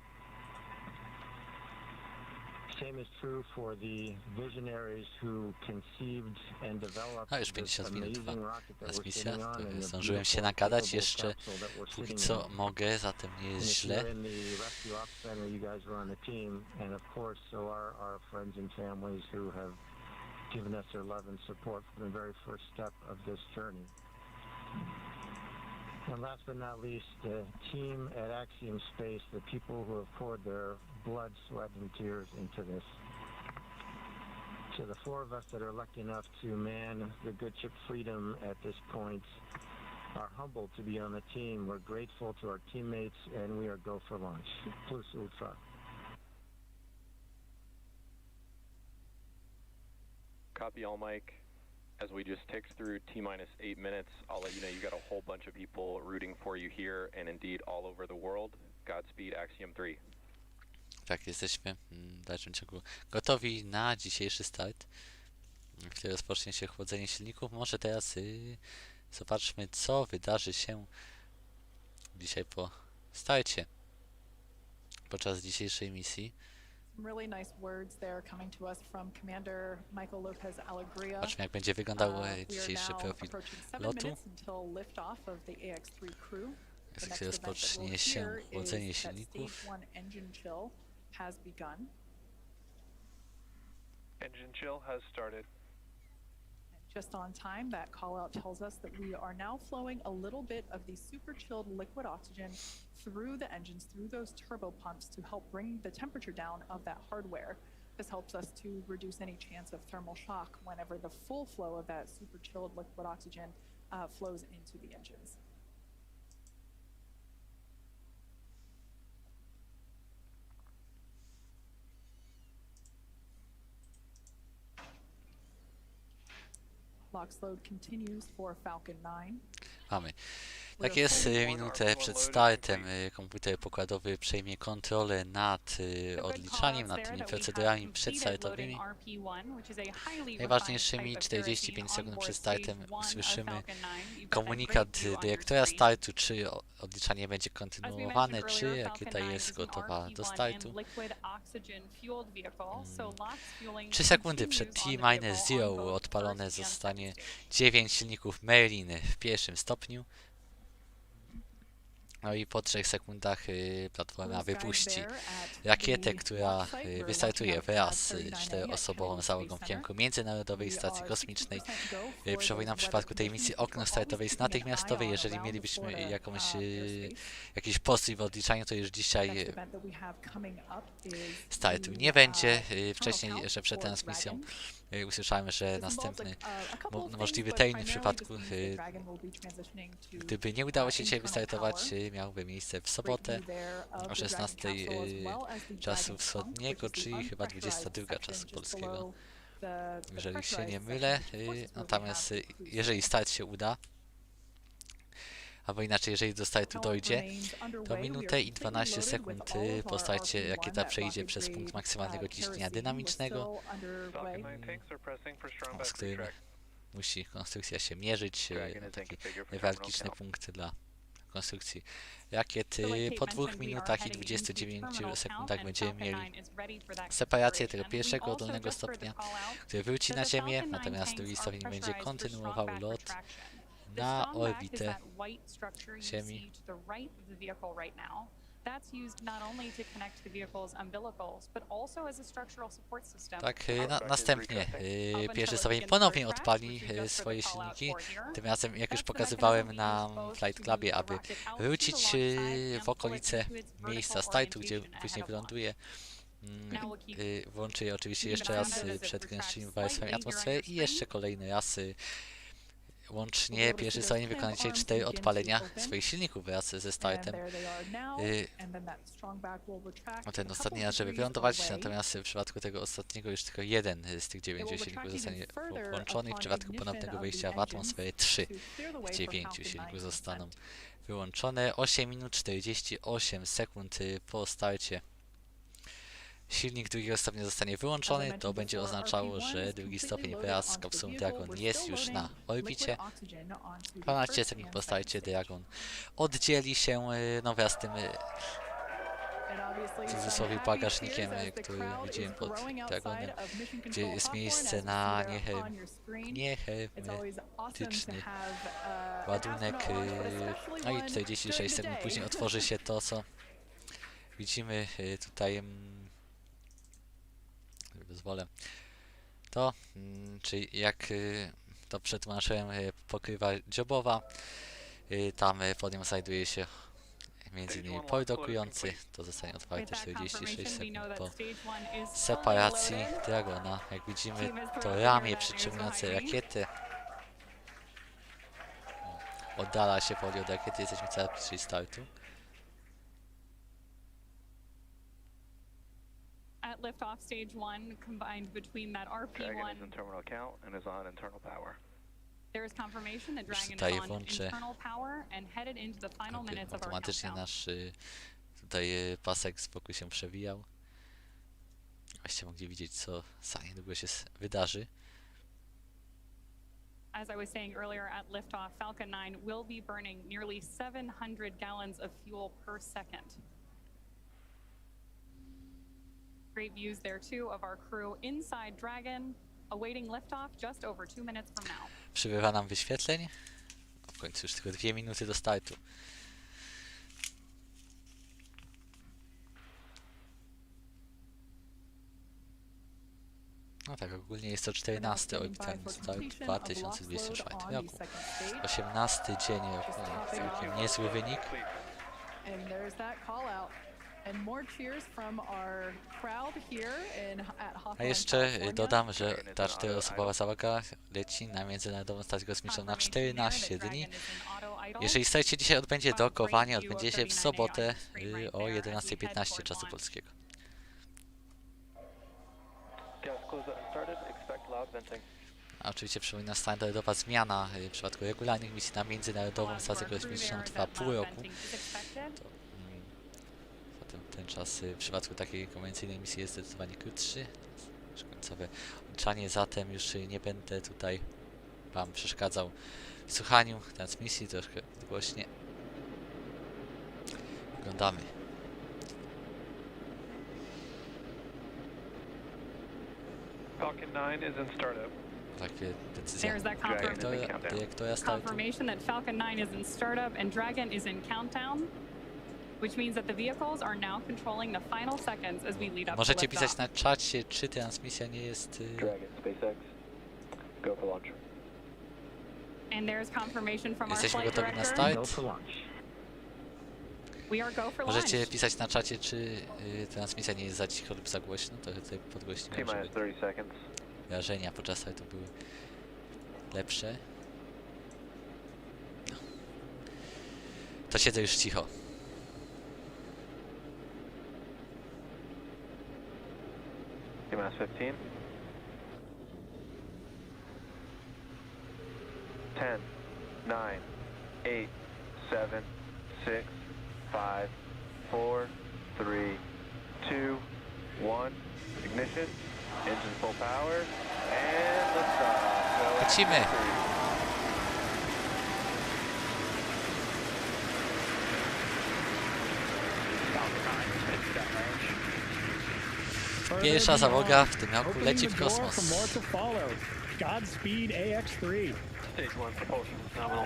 Same is true for the visionaries who conceived and developed
A już
this
50 minut trwa
amazing rocket that we're
transmisja,
sitting on and the
zdążyłem się
beautiful,
nagadać
incredible
jeszcze
capsule that we're
póki
sitting
co
in.
mogę, zatem nie
And
jest
if
źle.
you're in the rescue ops center, you guys are on the team, and of course, so are our friends and families who have given us their love and support from the very first step of this journey. And last but not least, the team at Axiom Space, the people who have poured their blood, sweat, and tears into this. To the 4 of us that are lucky enough to man the good ship Freedom at this point, are humbled to be on the team. We're grateful to our teammates, and we are go for launch. Plus ultra.
Copy all, Mike. As we just tick through T-minus 8 minutes, I'll let you know you got a whole bunch of people rooting for you here and indeed all over the world. Godspeed, Axiom 3.
Tak, jesteśmy w dalszym ciągu gotowi na dzisiejszy start, w którym rozpocznie się chłodzenie silników. Może teraz zobaczmy, co wydarzy się dzisiaj po starcie, podczas dzisiejszej misji.
Really nice words there coming to us from Commander Michael Lopez Alegria.
Zobaczmy, jak będzie wyglądał dzisiejszy profil lotu. Jak rozpocznie się chłodzenie silników.
Engine chill has started.
Just on time, that call out tells us that we are now flowing a little bit of the super chilled liquid oxygen through the engines, through those turbo pumps to help bring the temperature down of that hardware. This helps us to reduce any chance of thermal shock whenever the full flow of that super chilled liquid oxygen flows into the engines. Lock load continues for Falcon 9.
Mamy. Tak jest, minutę przed startem komputer pokładowy przejmie kontrolę nad odliczaniem, nad tymi procedurami przedstartowymi. Najważniejszymi 45 sekund przed startem usłyszymy komunikat dyrektora startu, czy odliczanie będzie kontynuowane, czy rakieta jest gotowa do startu. 3 sekundy przed T-0 odpalone zostanie 9 silników Merlin w pierwszym stopniu. No i po 3 sekundach platforma wypuści rakietę, która wystartuje wraz z czteroosobową załogą w kierunku Międzynarodowej Stacji Kosmicznej. Przypominam, w przypadku tej misji okno startowe jest natychmiastowe. Jeżeli mielibyśmy jakiś postój w odliczaniu, to już dzisiaj startu nie będzie. Wcześniej, jeszcze przed transmisją, usłyszałem, że następny możliwy termin w przypadku, gdyby nie udało się dzisiaj wystartować, miałby miejsce w sobotę o 16 czasu wschodniego, czyli chyba 22 czasu polskiego, jeżeli się nie mylę. Natomiast jeżeli start się uda, albo inaczej, jeżeli do startu dojdzie, to minutę i 12 sekund po starcie rakieta przejdzie przez punkt maksymalnego ciśnienia dynamicznego, z którym musi konstrukcja się mierzyć. Taki newralgiczny punkt dla konstrukcji rakiety. Po 2 minutach i 29 sekundach będziemy mieli separację tego pierwszego dolnego stopnia, który wróci na Ziemię, natomiast drugi stopień będzie kontynuował lot na orbitę Ziemi. Tak, następnie pierwszy stopień ponownie odpali swoje silniki. Tym razem, jak już pokazywałem na Flight Clubie, aby wrócić w okolice miejsca startu, gdzie później wyląduje, włączy je oczywiście jeszcze raz przed gęszczymi warstwami atmosfery i jeszcze kolejny raz. Łącznie pierwszy stopień wykona dzisiaj 4 odpalenia swoich silników wraz ze startem. Ten ostatni raz, żeby wylądować, natomiast w przypadku tego ostatniego już tylko 1 z tych 9 silników zostanie włączony. W przypadku ponownego wejścia w atmosferę 3 z 9 silników zostaną wyłączone. 8 minut 48 sekund po starcie silnik drugiego stopnia zostanie wyłączony. To będzie oznaczało, że drugi stopień wraz z kapsułą Dragon jest już na orbicie. 12 sekund po starcie Dragon oddzieli się wraz z tym w cudzysłowie bagażnikiem, który widziałem pod Dragonem, gdzie jest miejsce na niehermetyczny ładunek. No i 46 sekund później otworzy się to, co widzimy tutaj. Pozwolę to, czyli jak to przetłumaczyłem, pokrywa dziobowa. Tam pod nią znajduje się m.in. port dokujący. To zostanie otwarte 46 sekund po separacji Dragona. Jak widzimy, to ramię przytrzymujące rakietę oddala się powoli od rakiety. Jesteśmy coraz bliżej startu.
At liftoff stage 1 combined between that RP1
is in terminal count and is on internal power.
There is confirmation that Dragon is on internal power and headed into the final minutes of our
automatycznie
countdown.
nasz tutaj pasek spokój się przewijał. Właściwie mogli widzieć, co za niedługo się wydarzy.
As I was saying earlier, at liftoff, Falcon 9 will be burning nearly 700 gallons of fuel per second. great views there too of our crew inside Dragon, awaiting liftoff just over 2 minutes from now.
Przybywa nam wyświetleń. W końcu już tylko 2 minuty do startu. No tak, ogólnie jest to 14 orbitalny start w 2204 roku. 18 dzień roku, całkiem niezły wynik. A jeszcze dodam, że ta 4-osobowa załoga leci na Międzynarodową Stację Kosmiczną na 14 dni. Jeżeli start się dzisiaj odbędzie, dokowanie odbędzie się w sobotę o 11:15 czasu polskiego. A oczywiście przypomina standardowa zmiana w przypadku regularnych misji na Międzynarodową Stację Kosmiczną trwa pół roku. Zatem ten czas w przypadku takiej konwencyjnej misji jest zdecydowanie krótszy. Końcowe odliczanie, zatem już nie będę tutaj Wam przeszkadzał w słuchaniu transmisji, troszkę głośnie. Oglądamy.
Falcon 9 is in startup.
Takie decyzje dyrektora startu.
Confirmation that Falcon 9 is in startup and Dragon is in countdown, which means that the vehicles are now controlling the final seconds as we lead up to liftoff.
Możecie pisać na czacie, czy transmisja nie jest...
Dragon, SpaceX, go for launch.
And there's confirmation from our
Jesteśmy
flight
gotowi na
director.
start.
We are go for
Możecie
launch.
pisać na czacie, czy transmisja nie jest za cicho lub za głośno. To tutaj podgłośniłem, żeby
30 seconds.
wrażenia podczas startu były lepsze. No. To siedzę już cicho.
T-minus 15. 10, 9, 8, 7, 6, 5, 4, 3, 2, 1. Ignition. Engine full power. And liftoff.
Lecimy. Pierwsza załoga w tym roku leci w kosmos.
Godspeed Ax-3.
Stage 1 propulsion is nominal.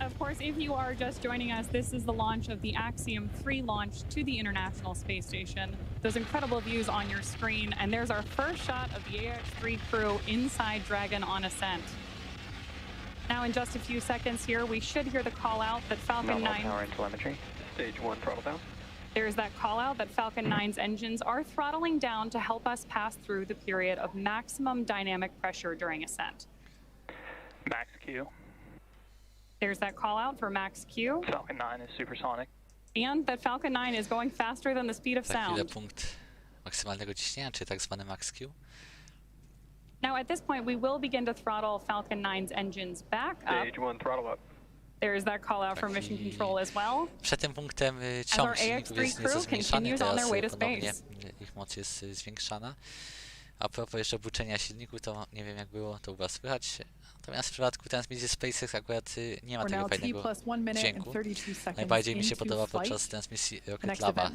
Of course, if you are just joining us, this is the launch of the Axiom 3 launch to the International Space Station. Those incredible views on your screen, and there's our first shot of the Ax-3 crew inside Dragon on ascent. Now, in just a few seconds here, we should hear the call out that Falcon 9...
power and telemetry. Stage 1 throttle down.
There's that call out that Falcon 9's engines are throttling down to help us pass through the period of maximum dynamic pressure during ascent.
Max Q.
There's that call out for Max Q.
Falcon 9 is supersonic.
And that Falcon 9 is going faster than the speed of
Za chwilę
sound.
punkt maksymalnego ciśnienia, czy tak zwany max Q.
Now, at this point, we will begin to throttle Falcon 9's engines back up.
Stage 1 throttle up.
There's that call out for mission control as well.
Przed tym punktem
As
ciąg
our
silników jest
Ax-3
nieco
crew
zmniejszany,
continues on
teraz
their way to
ponownie
space.
ich moc jest zwiększana. A propos jeszcze obuczenia silników, to nie wiem jak było, to u was słychać. Natomiast w przypadku transmisji SpaceX akurat nie ma tego fajnego dźwięku. Najbardziej mi się podoba podczas transmisji Rocket Laba.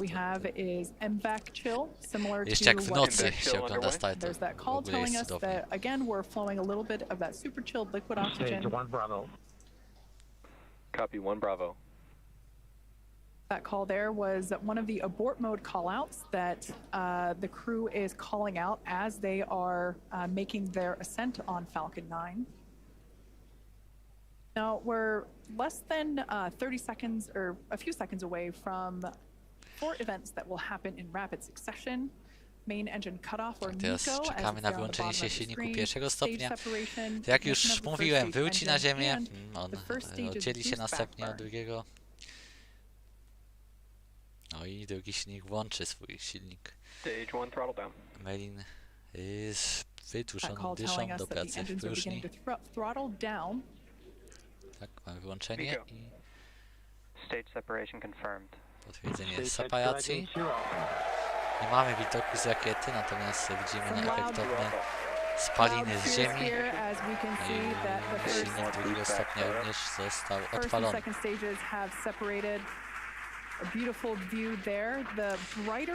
Jeszcze jak w nocy się ogląda start, to w ogóle jest cudownie.
Stage 1 Bravo.
Copy 1 Bravo.
That call there was one of the abort mode callouts that the crew is calling out as they are making their ascent on Falcon 9. Now, we're less than 30 seconds or a few seconds away from 4 events that will happen in rapid succession. Main engine cutoff or
Teraz
MECO,
czekamy na wyłączenie się silniku pierwszego stopnia. Jak już mówiłem, wróci na Ziemię, on oddzieli się następnie od drugiego. No i drugi silnik włączy swój silnik.
Stage 1 throttle down.
Melin z wydłużoną dyszą do pracy w próżni. Tak, mamy wyłączenie i
Stage separation confirmed.
potwierdzenie separacji. Nie mamy widoku z rakiety, natomiast widzimy nieefektowne spaliny z ziemi. Silnik drugiego stopnia również został odpalony.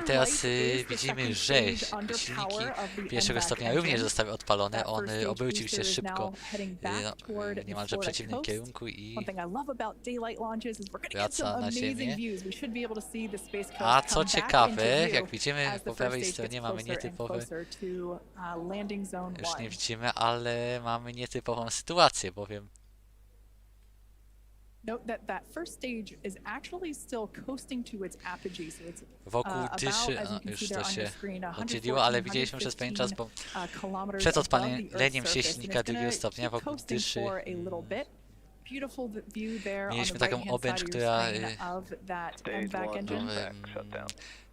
Teraz widzimy, że silniki pierwszego stopnia również zostały odpalone. On obrócił się szybko, niemalże w przeciwnym kierunku i wraca na Ziemię. A co ciekawe, jak widzimy, po prawej stronie mamy nietypowe, już nie widzimy, ale mamy nietypową sytuację, bowiem wokół dyszy, już to się oddzieliło, ale widzieliśmy przez pewien czas, bo przed odpaleniem się silnika drugiego stopnia wokół dyszy mieliśmy taką obręcz, która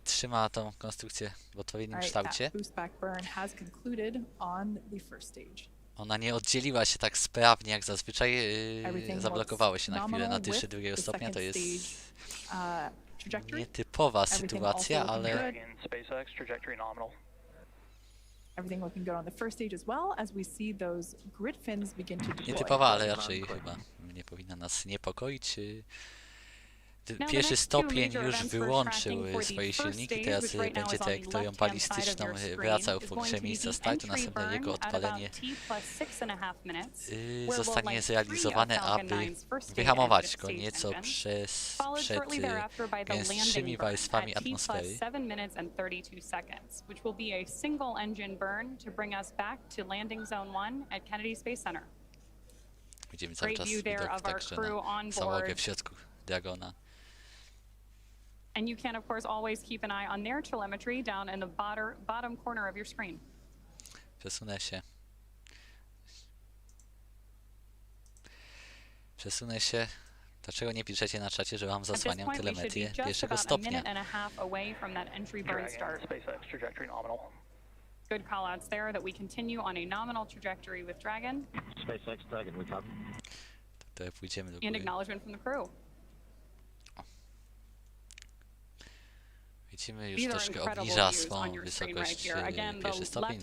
trzyma tą konstrukcję w odpowiednim kształcie. Ona nie oddzieliła się tak sprawnie jak zazwyczaj, zablokowało się na chwilę na dyszy drugiego stopnia, to jest nietypowa sytuacja, ale nietypowa, ale raczej chyba nie powinna nas niepokoić. Pierwszy stopień już wyłączył swoje silniki, teraz będzie trajektorią balistyczną wracał w pobliże miejsca startu. Następne jego odpalenie zostanie zrealizowane, aby wyhamować go nieco przed gęstszymi warstwami atmosfery. Widzimy cały czas widok także na załogę w środku Dragona.
And you can, of course, always keep an eye on their telemetry down in the bottom corner of your screen.
Przesunę się. Dlaczego nie piszecie na czacie, że wam zasłaniam telemetrię pierwszego stopnia?
Good callouts there that we continue on a nominal trajectory with Dragon.
SpaceX Dragon, we copy.
To pójdziemy do
And
góry.
acknowledgement from the crew.
Widzimy, już troszkę obniża swą wysokość pierwszy stopień,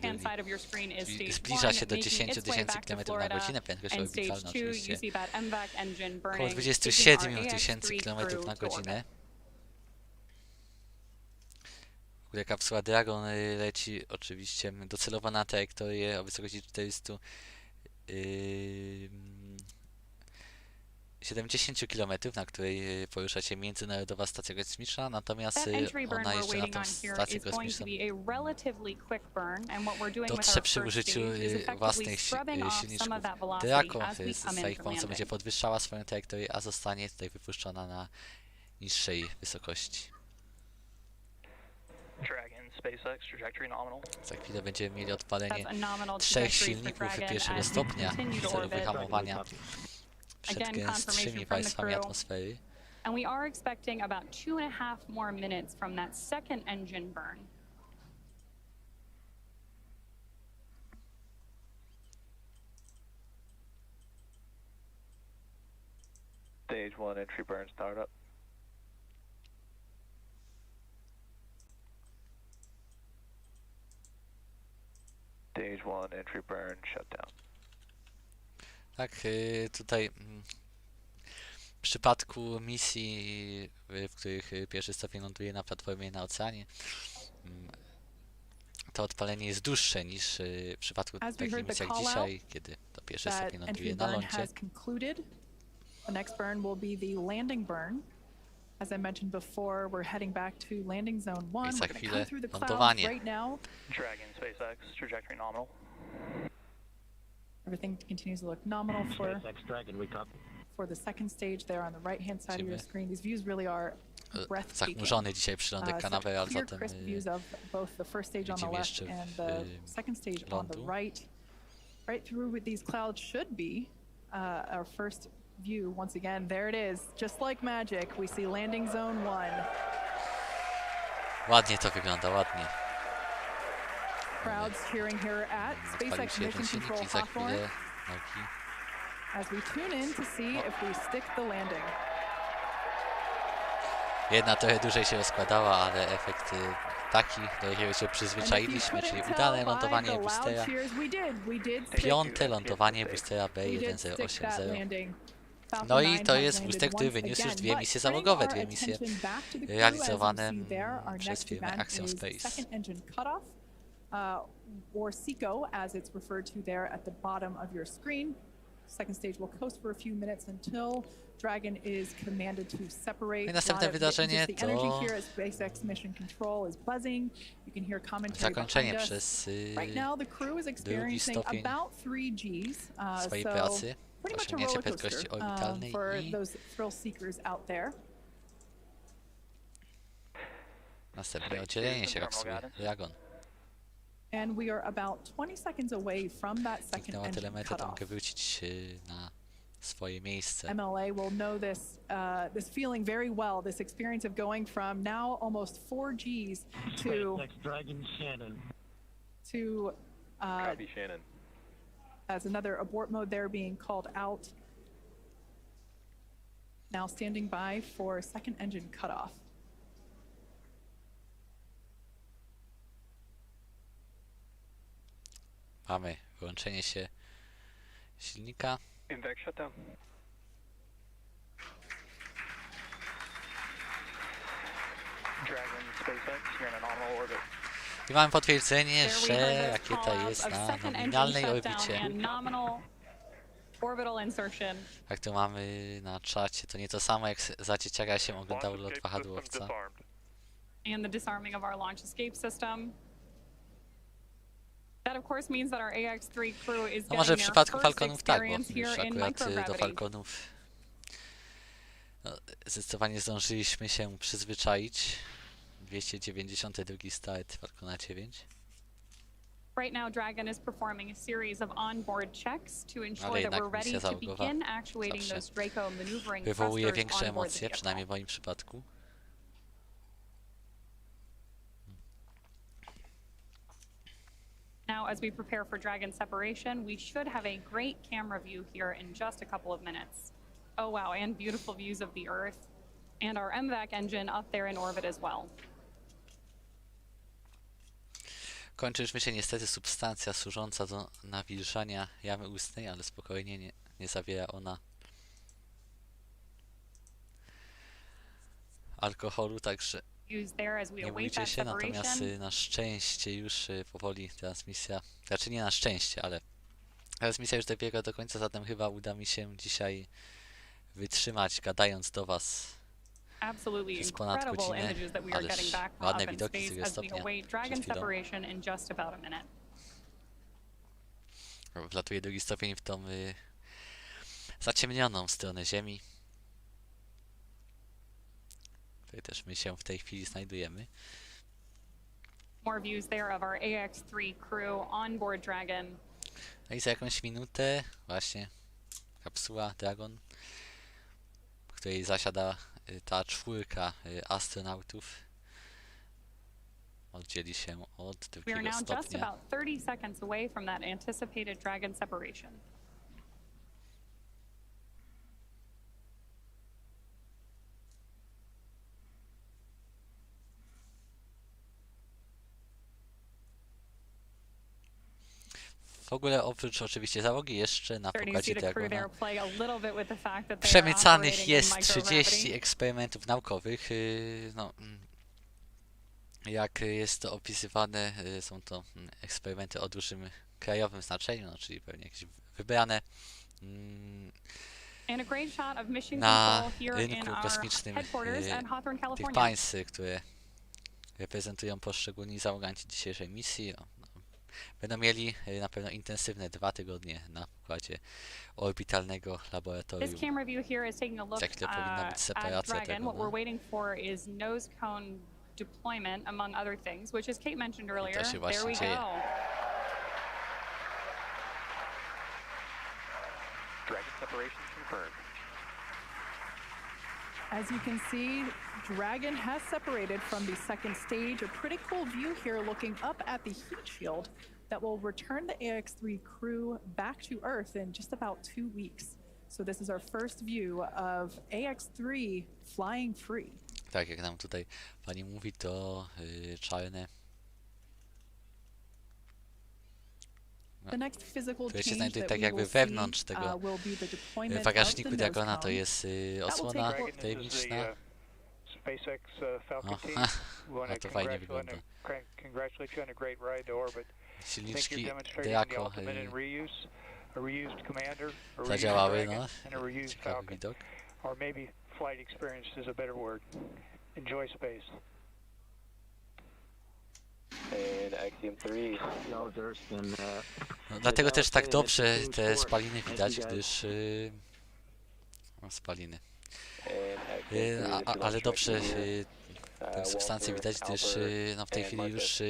zbliża się do 10 000 km na godzinę, prędkość orbitalna oczywiście około 27 000 km na godzinę. W ogóle kapsuła Dragon leci oczywiście docelowana na trajektorię o wysokości 470 km, na której porusza się Międzynarodowa Stacja Kosmiczna, natomiast ona jeszcze na tą stację kosmiczną dotrze przy użyciu własnych silniczków Draco. Za ich pomocą będzie podwyższała swoją trajektorię, a zostanie tutaj wypuszczona na niższej wysokości. Za chwilę będziemy mieli odpalenie 3 silników pierwszego stopnia w celu wyhamowania przed gęstszymi warstwami atmosfery.
And we are expecting about 2.5 more minutes from that second engine burn.
Stage 1 entry burn startup. Stage 1 entry burn shutdown.
Tak, tutaj w przypadku misji, w których pierwszy stopień ląduje na platformie na oceanie, to odpalenie jest dłuższe niż w przypadku takich misji jak dzisiaj, kiedy to pierwszy stopień ląduje na lądzie.
The next burn will be the landing burn. As I mentioned before, we're heading back to landing zone 1.
I za chwilę lądowanie.
Right now.
Dragon, SpaceX, trajectory nominal.
Everything continues to look nominal for the second stage there on the right-hand side of your screen. These views really are breathtaking.
Zachmurzony dzisiaj Przylądek Canaveral, zatem
views of both the first stage on the left and the second stage on the right. Right through these clouds should be our first view. Once again, there it is. Just like magic, we see landing zone 1.
Ładnie to wygląda, ładnie.
Crowds cheering here at SpaceX Mission Control Hawthorne as we tune in to see if we stick the landing.
Jedna trochę dłużej się rozkładała, ale efekt taki, do jakiego się przyzwyczailiśmy, czyli udane lądowanie boostera. Piąte lądowanie boostera B1080. No i to jest booster, który wyniósł już 2 misje załogowe, 2 misje realizowane przez firmę Axiom Space.
Or SECO, as it's referred to there at the bottom of your screen. Second stage will coast for a few minutes until Dragon is commanded to separate.
I następne wydarzenie to zakończenie przez drugi stopień swojej pracy, osiągnięcie prędkości orbitalnej i następne oddzielenie się kapsuły Dragon.
And we are about 20 seconds away from that second engine
telemetry, to
cutoff.
mogę wrócić na swoje miejsce.
MLA will know this this feeling very well. This experience of going from now almost 4 Gs to
Shannon.
As another abort mode there being called out. Now standing by for second engine cutoff.
Mamy wyłączenie się silnika.
Invac shutdown. Dragon SpaceX, you're in a nominal orbit.
I mamy potwierdzenie, że rakieta jest na nominalnej orbicie. Jak to mamy na czacie, to nie to samo jak za dzieciaka się oglądało lot wahadłowca.
And the disarming of our launch escape system. That of course means that our Ax-3 crew is
No może w
getting
przypadku
their first
Falconów tak, bo
experience
już
here in
akurat do
microgravity.
Falconów no, zdecydowanie zdążyliśmy się przyzwyczaić. 292 start Falcona 9.
Right now, Dragon is performing a series of onboard checks to ensure
Ale
that
jednak
we're ready
misja
to
załogowa
begin actuating
zawsze
those Draco maneuvering
wywołuje
thrusters
większe
on board the
emocje,
vehicle.
przynajmniej w moim przypadku.
Now, as we prepare for Dragon separation, we should have a great camera view here in just a couple of minutes. Oh wow, and beautiful views of the Earth, and our MVAC engine up there in orbit as well.
Kończy już mi się niestety substancja służąca do nawilżania jamy ustnej, ale spokojnie, nie zawiera ona alkoholu, także nie bójcie się, natomiast na szczęście już powoli transmisja, znaczy nie na szczęście, ale transmisja już dobiega do końca, zatem chyba uda mi się dzisiaj wytrzymać gadając do Was przez ponad godzinę, ależ ładne widoki z tego stopnia przed chwilą. Wlatuje drugi stopień w tą zaciemnioną stronę Ziemi, w której też my się w tej chwili znajdujemy.
More views there of our Ax-3 crew on board Dragon.
No i za jakąś minutę właśnie kapsuła Dragon, w której zasiada ta czwórka astronautów, oddzieli się od drugiego
We are now just
stopnia.
about 30 seconds away from that anticipated Dragon separation.
W ogóle oprócz oczywiście załogi jeszcze na pokładzie Dragona
przemycanych
przemycanych jest 30 eksperymentów naukowych. No, jak jest to opisywane, są to eksperymenty o dużym krajowym znaczeniu, no, czyli pewnie jakieś wybrane na rynku kosmicznym tych państw, które reprezentują poszczególni załoganci dzisiejszej misji. Będą mieli na pewno intensywne 2 tygodnie na pokładzie orbitalnego laboratorium. Za chwilę powinna być separacja tego.
Deployment, among other things, which as Kate mentioned earlier,
to się właśnie
there we
dzieje.
go.
Dragon separation confirmed.
As you can see, Dragon has separated from the second stage. A pretty cool view here looking up at the heat shield that will return the Ax-3 crew back to Earth in just about 2 weeks. So this is our first view of Ax-3 flying free.
Tak jak nam tutaj pani mówi, to czarne. Które się znajduje tak jakby wewnątrz tego bagażniku Dragona, to jest osłona tajemniczna. No to fajnie wygląda. Silniczki Draco zadziałały, no. Ciekawy widok. No, dlatego też tak dobrze te spaliny widać, gdyż no, spaliny. Ale dobrze tę substancję widać, gdyż no, w tej chwili już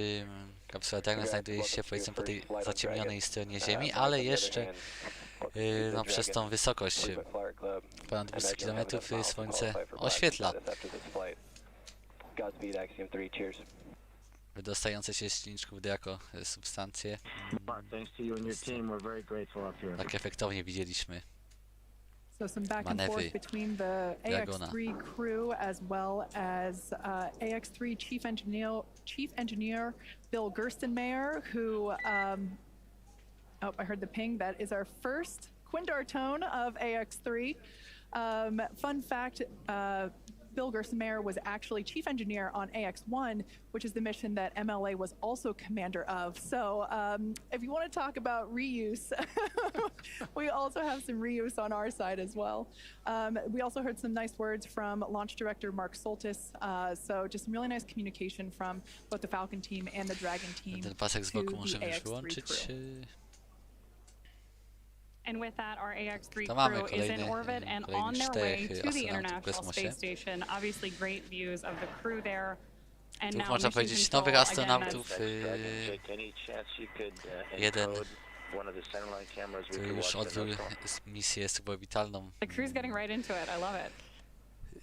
kapsuła Dragon znajduje się, powiedzmy, po tej zaciemnionej stronie Ziemi, ale jeszcze no, przez tą wysokość ponad 200 km Słońce oświetla wydostające się z silniczków jako substancje. Tak efektownie widzieliśmy
So some back and forth between the Ax-3 crew as well as Ax-3 Chief Engineer Bill Gerstenmayer, who oh, I heard the ping. That is our first Quindar tone of Ax-3. Fun fact. Bill Gerstenmayer was actually chief engineer on Ax-1, which is the mission that MLA was also commander of. So if you want to talk about reuse, we also have some reuse on our side as well. We also heard some nice words from launch director Mark Soltis. So just some really nice communication from both the Falcon team and the Dragon team
Ten pasek z boku możemy już
Ax-3
wyłączyć.
And with that, our Ax-3 crew is in orbit and on their way to the International Space Station. Obviously, great views of the crew there. And now
można powiedzieć nowych astronautów. Jeden, który już odbył misję suborbitalną.
The crew's getting right into it. I love it.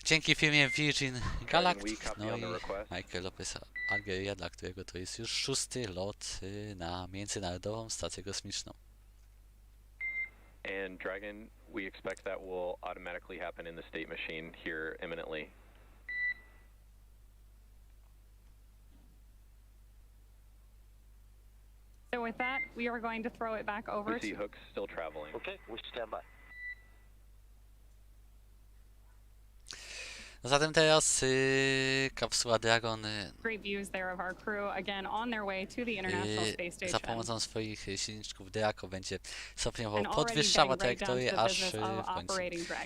Dzięki firmie Virgin Galactic, no i Michael Lopez Algeria, dla którego to jest już 6. lot na Międzynarodową Stację Kosmiczną.
And Dragon, we expect that will automatically happen in the state machine here imminently.
So with that, we are going to throw it back over.
We see hooks still traveling.
Okay, we stand by.
No zatem teraz kapsuła Dragon za pomocą swoich silniczków Draco będzie stopniowo podwyższała trajektorię, aż w końcu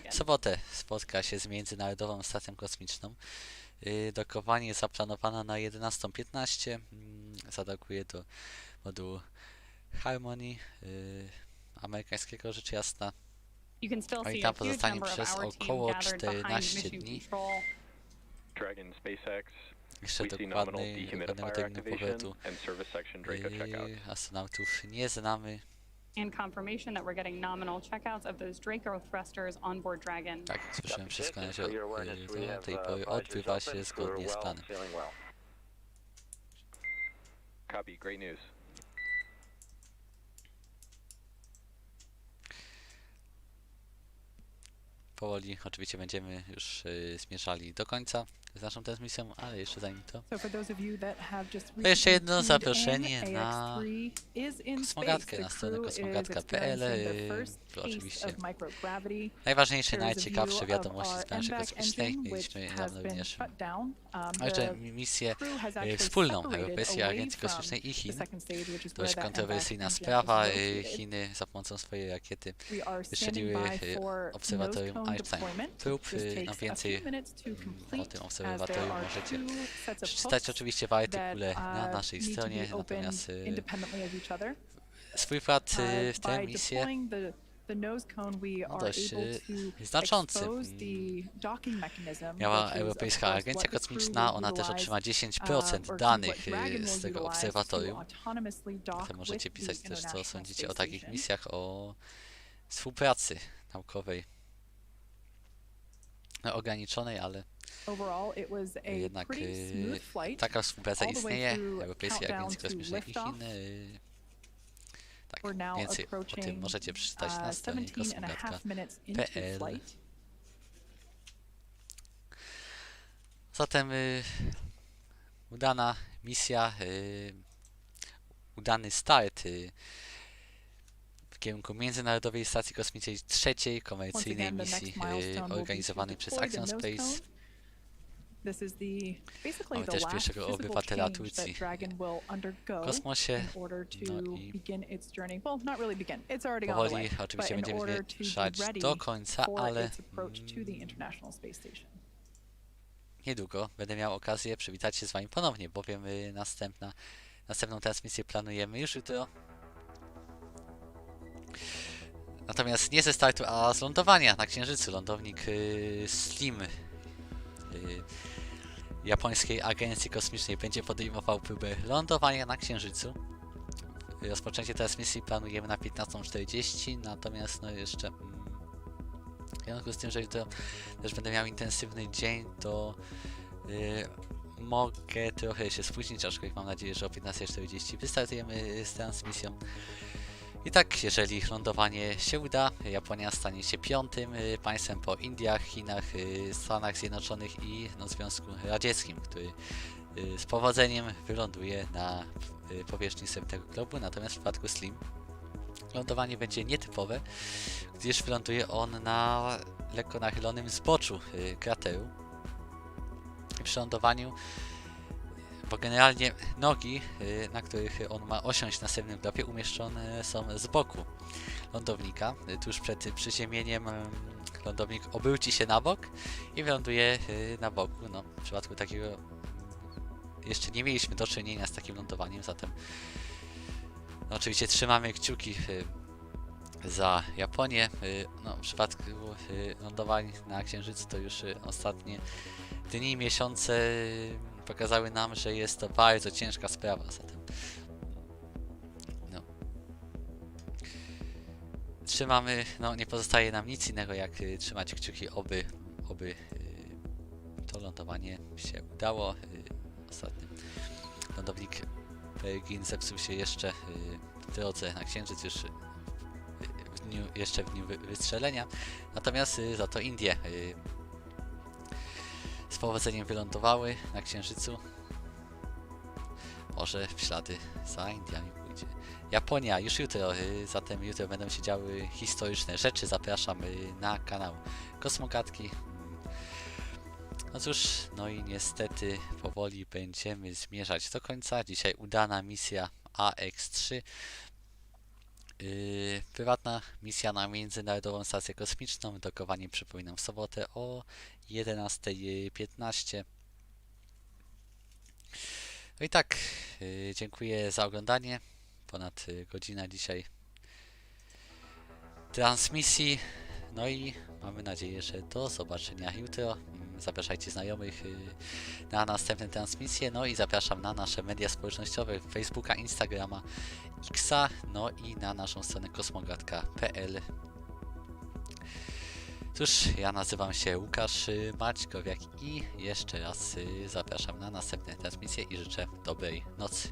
w sobotę spotka się z Międzynarodową Stacją Kosmiczną. Dokowanie jest zaplanowane na 11:15. Zadokuje do modułu Harmony amerykańskiego, rzecz jasna. No i tam pozostanie przez około 14 dni. Jeszcze dokładnego terminu powrotu astronautów nie znamy.
And confirmation that we're getting nominal checkouts of those Draco thrusters on board Dragon.
Tak, słyszałem wszystko, że do tej pory odbywa się zgodnie z planem.
Copy, great news.
Powoli oczywiście będziemy już zmierzali do końca z naszą transmisją, ale jeszcze zanim to jeszcze jedno zaproszenie na kosmogatkę, na stronę kosmogatka.pl. Oczywiście najważniejsze, najciekawsze wiadomości z branży kosmicznej. Mieliśmy niedawno również jeszcze misję wspólną Europejskiej Agencji Kosmicznej i Chin. Dość kontrowersyjna sprawa. Chiny za pomocą swojej rakiety wystrzeliły obserwatorium Ax-3. No więcej o tym obserwatorium możecie przeczytać oczywiście w artykule na naszej stronie, natomiast swój wkład w tę misję dość znaczący miała Europejska Agencja Kosmiczna, ona też otrzyma 10% danych z tego obserwatorium. To możecie pisać też, co sądzicie o takich misjach, o współpracy naukowej ograniczonej, ale jednak taka współpraca istnieje, Europejskiej Agencji Kosmicznej i Chin. Tak, więcej o tym możecie przeczytać na stronie kosmogatka.pl. Zatem udana misja, udany start w kierunku Międzynarodowej Stacji Kosmicznej trzeciej komercyjnej misji organizowanej przez Axiom Space. Mamy też pierwszego obywatela Turcji w kosmosie. No i powoli oczywiście będziemy zmierzać do końca, ale niedługo będę miał okazję przywitać się z Wami ponownie, bowiem następną transmisję planujemy już jutro. Natomiast nie ze startu, a z lądowania na Księżycu. Lądownik Slim japońskiej agencji kosmicznej będzie podejmował próbę lądowania na Księżycu. Rozpoczęcie transmisji planujemy na 15:40, natomiast no jeszcze w związku z tym, że jutro też będę miał intensywny dzień, to mogę trochę się spóźnić, aczkolwiek mam nadzieję, że o 15:40 wystartujemy z transmisją. I tak, jeżeli lądowanie się uda, Japonia stanie się 5. państwem po Indiach, Chinach, Stanach Zjednoczonych i Związku Radzieckim, który z powodzeniem wyląduje na powierzchni srebrnego globu. Natomiast w przypadku Slim lądowanie będzie nietypowe, gdyż wyląduje on na lekko nachylonym zboczu krateru. I przy lądowaniu, bo generalnie nogi, na których on ma osiąść na srebrnym globie, umieszczone są z boku lądownika. Tuż przed przyziemieniem lądownik obróci się na bok i wyląduje na boku. No, w przypadku takiego jeszcze nie mieliśmy do czynienia z takim lądowaniem, zatem no, oczywiście trzymamy kciuki za Japonię. No, w przypadku lądowań na Księżycu to już ostatnie dni i miesiące pokazały nam, że jest to bardzo ciężka sprawa, zatem no, trzymamy, no nie pozostaje nam nic innego jak trzymać kciuki, oby to lądowanie się udało. Ostatni lądownik Peregrine zepsuł się jeszcze w drodze na Księżyc, już jeszcze w dniu wystrzelenia, natomiast za to Indie z powodzeniem wylądowały na Księżycu. Może w ślady za Indiami pójdzie Japonia już jutro, zatem jutro będą się działy historyczne rzeczy. Zapraszam na kanał Kosmogatki. No cóż, no i niestety powoli będziemy zmierzać do końca. Dzisiaj udana misja Ax-3. Prywatna misja na Międzynarodową Stację Kosmiczną. Dokowanie, przypominam, w sobotę o 11:15. No i tak, dziękuję za oglądanie. Ponad godzina dzisiaj transmisji. No i mamy nadzieję, że do zobaczenia jutro. Zapraszajcie znajomych na następne transmisje. No i zapraszam na nasze media społecznościowe: Facebooka, Instagrama, Xa, no i na naszą stronę kosmogatka.pl. Cóż, ja nazywam się Łukasz Maćkowiak i jeszcze raz zapraszam na następne transmisje i życzę dobrej nocy.